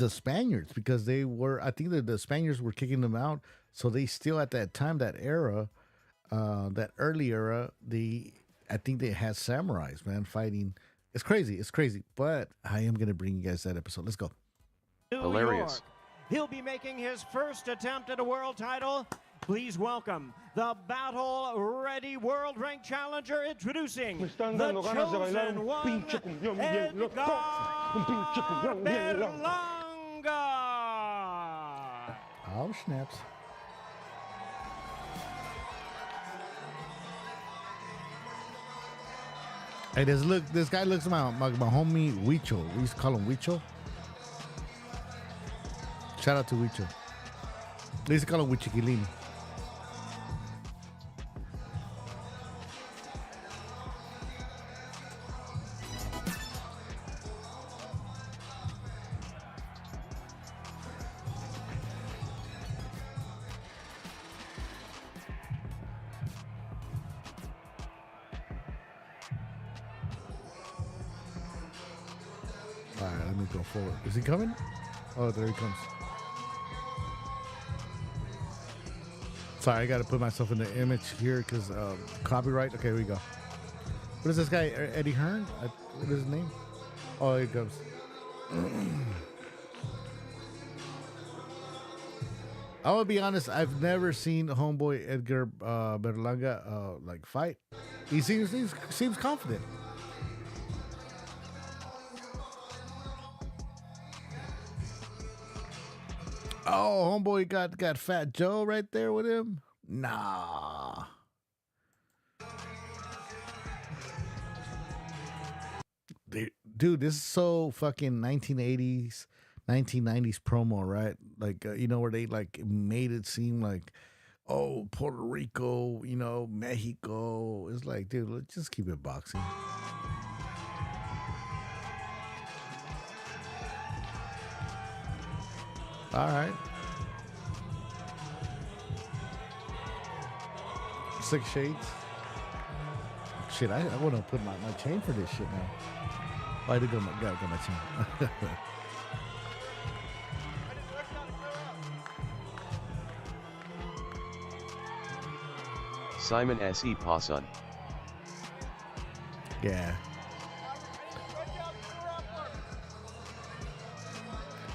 Spaniards because they were. I think that the Spaniards were kicking them out. So they still at that time, that era, that early era, I think they had samurais, man, fighting. It's crazy. But I am gonna bring you guys that episode. Let's go. Hilarious. He'll be making his first attempt at a world title. Please welcome the battle-ready world-ranked challenger, introducing the chosen one, Edgar Berlanga. Oh, snaps. Hey, this guy looks like my homie Huicho. We used to call him Huicho. Shout out to Huicho. They used to call him Huichiquilín. All right, let me go forward. Is he coming? Oh, there he comes. Sorry, I got to put myself in the image here because copyright. Okay, here we go. What is this guy? Eddie Hearn? What is his name? Oh, here he comes. I will be honest. I've never seen homeboy Edgar Berlanga like fight. He seems confident. Oh, homeboy got Fat Joe right there with him. Nah. Dude, this is so fucking 1980s, 1990s promo, right? Like, where they like made it seem like, oh, Puerto Rico, Mexico. It's like, dude, let's just keep it boxing. All right. 6 shades. Shit, I want to put my chain for this shit now. Oh, I did got my chain. Simon S.E. Passon. Yeah.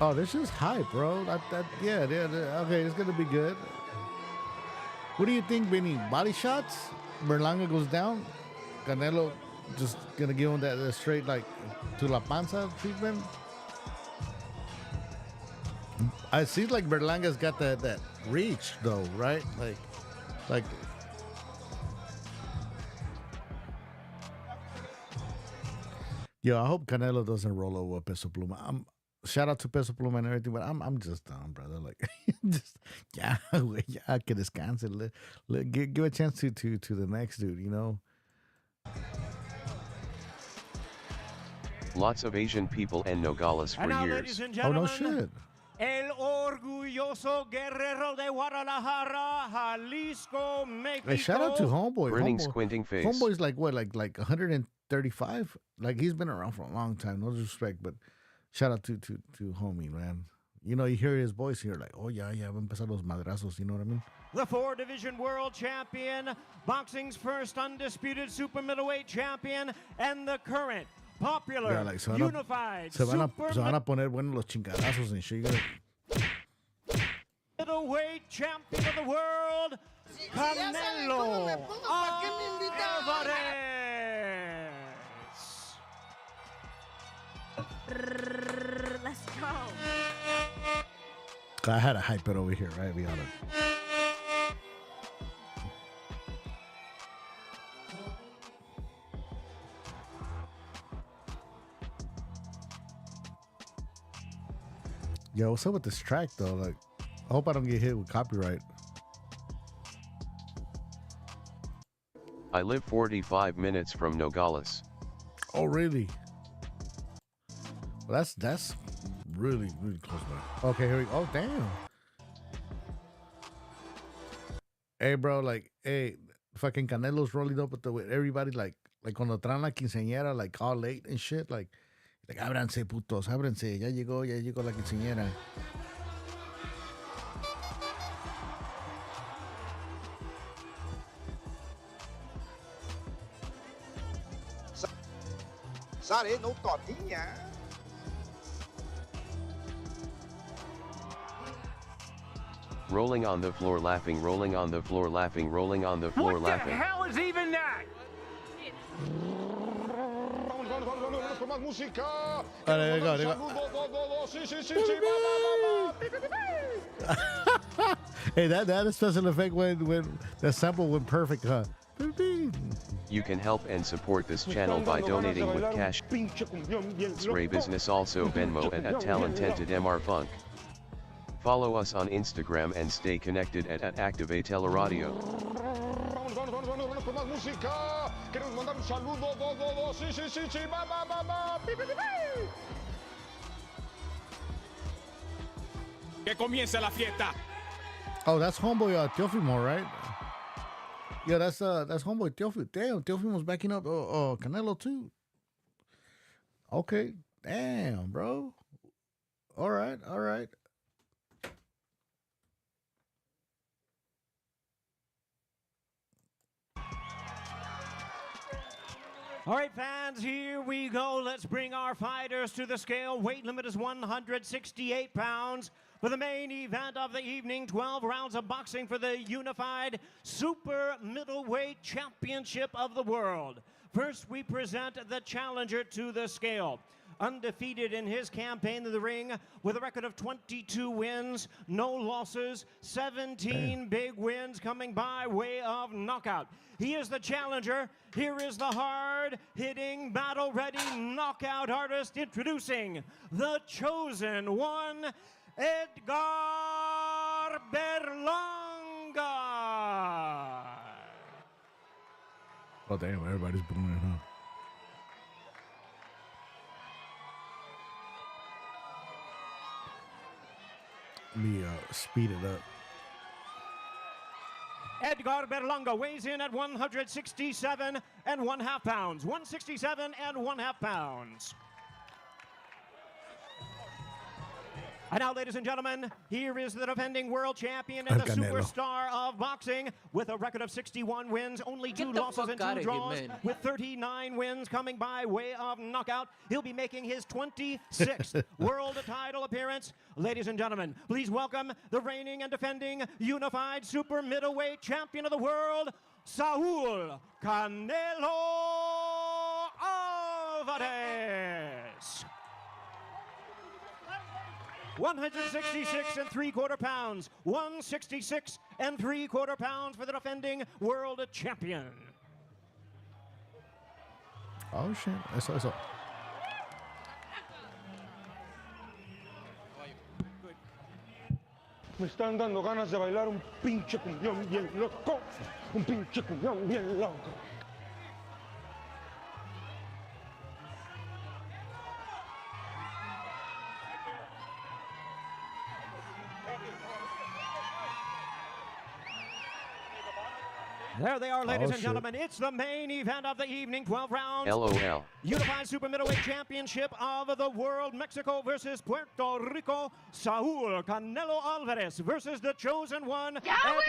Oh, this is hype, bro. Yeah, okay, it's gonna be good. What do you think, Benny? Body shots? Berlanga goes down. Canelo just gonna give him that straight like to la panza treatment. I see like Berlanga's got that reach though, right? Like. Yo, I hope Canelo doesn't roll over Peso Pluma. Shout out to Peso Pluma and everything, but I'm just done, brother. Like, just que descanse. Give a chance to the next dude, Lots of Asian people and Nogales for And now, years. ladies and Oh, no gentlemen, shit. El Orgulloso Guerrero de Guadalajara, Jalisco, Mexico. Hey, shout out to Homeboy. Grinning, squinting face. Homeboy's like what, like 135? Like he's been around for a long time. No disrespect, but shout out to homie, man. You hear his voice here, like, oh yeah, va a empezar los madrazos. You know what I mean? The 4-division world champion, boxing's first undisputed super middleweight champion, and the current popular Yeah, like, unified se van super a poner buenos los chingadazos and shit. middleweight champion of the world, Canelo Alvarez. Let's go. I had to hype it over here, right? Be honest. Yo, what's up with this track though? Like, I hope I don't get hit with copyright. I live 45 minutes from Nogales. Oh, really? Well, that's really close by. Okay, here we go. Oh, damn. Hey, bro, like, fucking Canelo's rolling up with everybody, like cuando traen la quinceañera, like all late and shit, like ábranse, putos, ábranse, ya llegó la quinceañera. Sare no tortinha. Rolling on the floor laughing, rolling on the floor laughing, rolling on the floor laughing. hell is even that? There you go. Hey, that special effect when the sample went perfect, huh? You can help and support this channel by donating with cash. Spray Business also Venmo and at Talented MR Funk. Follow us on Instagram and stay connected at Activate Teleradio. Que comience la fiesta. Oh, that's homeboy Teofimo, right? Yeah, that's homeboy Teofimo. Damn, Teofimo's backing up Canelo too. Okay, Damn, bro. All right, all right. All right, fans, here we go. Let's bring our fighters to the scale. Weight limit is 168 pounds. For the main event of the evening, 12 rounds of boxing for the unified super middleweight championship of the world. First, we present the challenger to the scale. Undefeated in his campaign in the ring with a record of 22 wins, no losses, 17 big wins coming by way of knockout. He is the challenger. Here is the hard-hitting, battle-ready knockout artist introducing the chosen one, Edgar Berlanga. Oh, damn, everybody's booing it, huh? Let me speed it up. Edgar Berlanga weighs in at 167 and 1/2 pounds. 167 and 1/2 pounds. And now, ladies and gentlemen, here is the defending world champion and the Canelo. superstar of boxing with a record of 61 wins, only 2 losses and 2 draws, with 39 wins coming by way of knockout. He'll be making his 26th world title appearance. Ladies and gentlemen, please welcome the reigning and defending unified super middleweight champion of the world, Saul Canelo Alvarez. 166 and 3/4 pounds. 166 and 3/4 pounds for the defending world champion. Oh, shit. Eso. Me están dando ganas de bailar un pinche cumbión bien loco. Un pinche cumbión bien loco. There they are, ladies and gentlemen. It's the main event of the evening, 12 rounds. LOL. Unified Super Middleweight Championship of the World, Mexico versus Puerto Rico. Saul Canelo Alvarez versus the chosen one, Edgar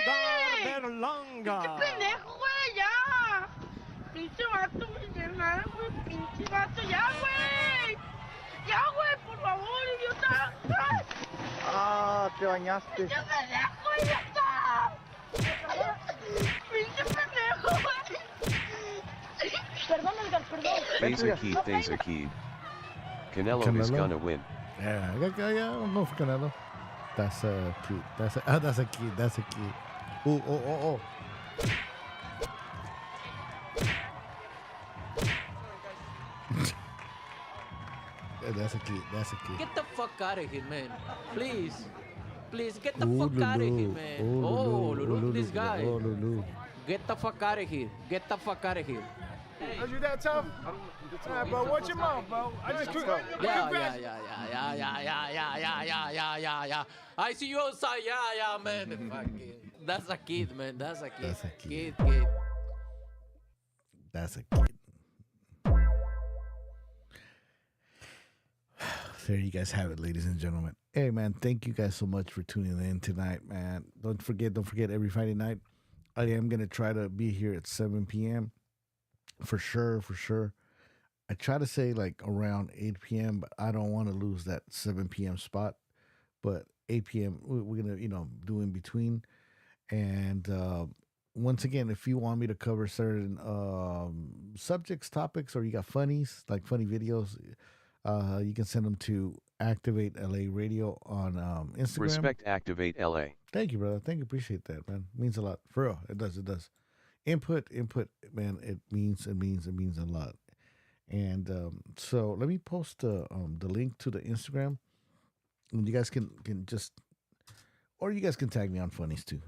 Berlanga. ¡Pinche pendejo, güey! ¡Ya! ¡Pinche vato, millonario, güey! ¡Pinche vato! ¡Ya, güey! ¡Ya, güey! ¡Por favor, idiota! Ah, te bañaste. ¡Pinche pendejo, idiota! ¡Pinche pendejo, güey! Perdón, Edgar, perdón. There's a key. Canelo is gonna win. Yeah, I'm going for Canelo. That's a key. That's a key. That's a key. Oh. That's a key. That's a key. Get the fuck out of here, man. Please. Please, get the fuck out of here, man. Look at this guy. Get the fuck out of here. Get the fuck out of here. Are you that tough? Alright, bro, watch your mouth, bro. I just Yeah. I see you outside. Yeah, man. Fucking. That's a kid, man. That's a kid. That's a kid. Kid. That's a kid. There you guys have it, ladies and gentlemen. Hey, man, thank you guys so much for tuning in tonight, man. Don't forget every Friday night, I am going to try to be here at 7 p.m. For sure. I try to say like around 8 p.m., but I don't want to lose that 7 p.m. spot. But 8 p.m., we're going to, do in between. And once again, if you want me to cover certain subjects, topics, or you got funnies, like funny videos, you can send them to Activate LA Radio on Instagram. Respect Activate LA. Thank you, brother. Thank you. Appreciate that, man. It means a lot. For real. It does. Input, man. It means a lot. And so let me post the link to the Instagram. And you guys can just, or you guys can tag me on funnies too,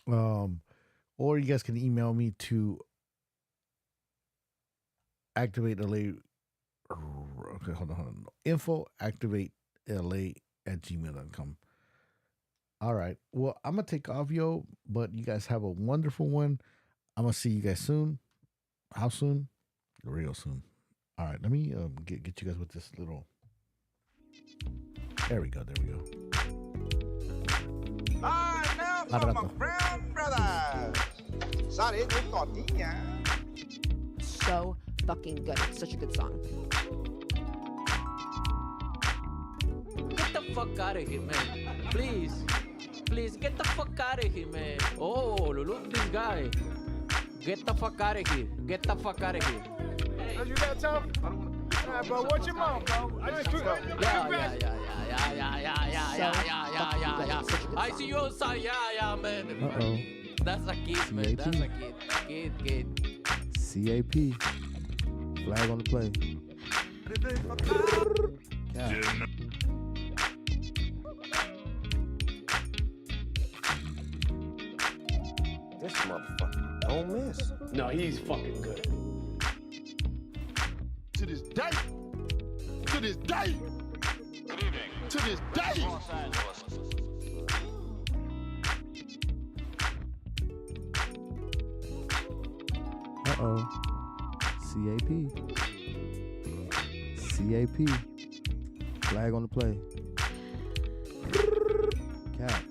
or you guys can email me to Activate LA. Okay, hold on. info@activatela@gmail.com. All right. Well, I'm going to take off, yo, but you guys have a wonderful one. I'm going to see you guys soon. How soon? Real soon. All right, let me get you guys with this little. There we go. Live now from my brown brothers. Sale no tortilla. So fucking good. It's such a good song. Get the fuck out of here, man. Please, get the fuck out of here, man. Oh, look at this guy. Get the fuck out of here. Get the fuck out of here. Oh, you that tough? Alright, bro, watch your mouth, bro. I just Yeah. I see you outside. Yeah, man. Uh-oh. That's a kid, man. That's a kid. CAP. Flag on the play. This motherfucker don't miss. No, he's fucking good. To this day. To this day. Good evening. To this day. Uh-oh. CAP. Flag on the play. Cap.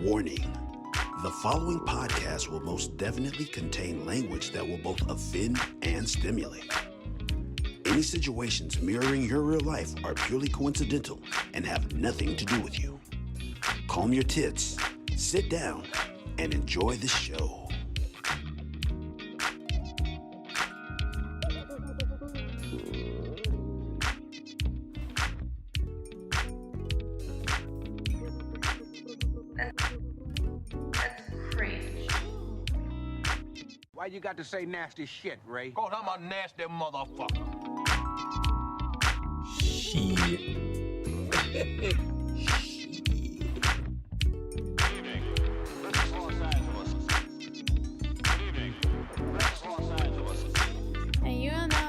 Warning. The following podcast will most definitely contain language that will both offend and stimulate. Any situations mirroring your real life are purely coincidental and have nothing to do with you. Calm your tits, sit down, and enjoy the show. Why you got to say nasty shit, Ray? Cause I'm a nasty motherfucker. Shit.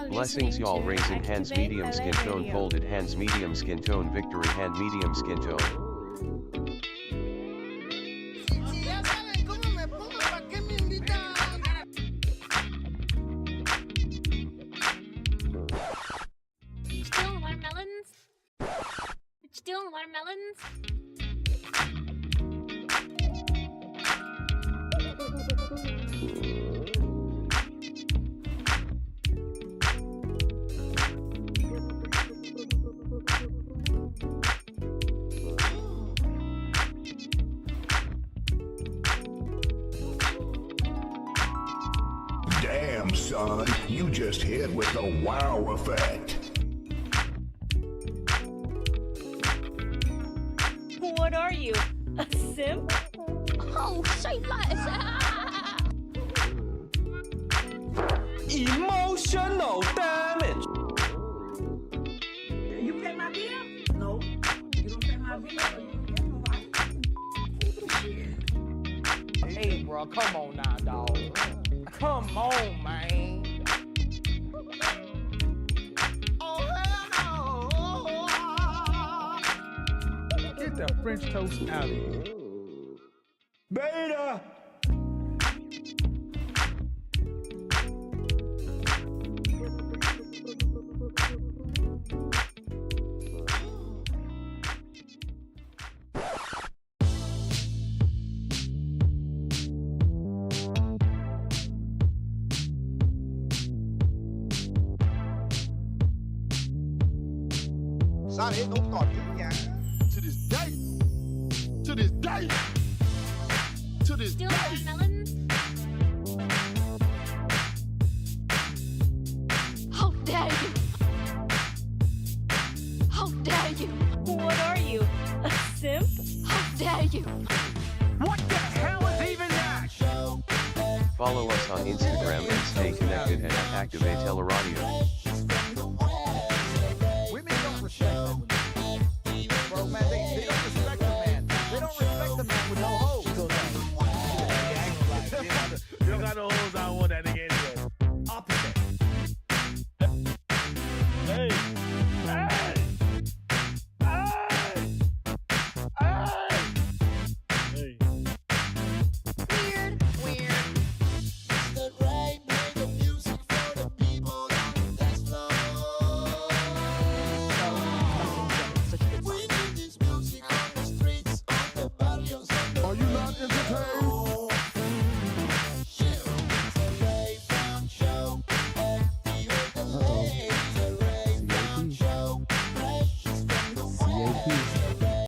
Blessings y'all, raising hands, medium skin tone, folded hands, medium skin tone, victory hand, medium skin tone. Still watermelons? Still watermelons? Damn, son, you just hit with the wow effect. What are you? A simp? Oh, say less. Emotional damage. You pay my bill? No. You don't pay my bill? Hey, bro, come on now, dog. Come on, man. Oh, hell no. Get the French toast out of here. Beta! Sale no tortilla. To this day. To this day. To this Still day. watermelons? How dare you? How dare you? What are you? A simp? How dare you? What the hell is even that? Follow us on Instagram and stay connected at Activate Teleradio. Women don't respect them. Bro, man, they don't respect the man. They don't respect the man with no hoes.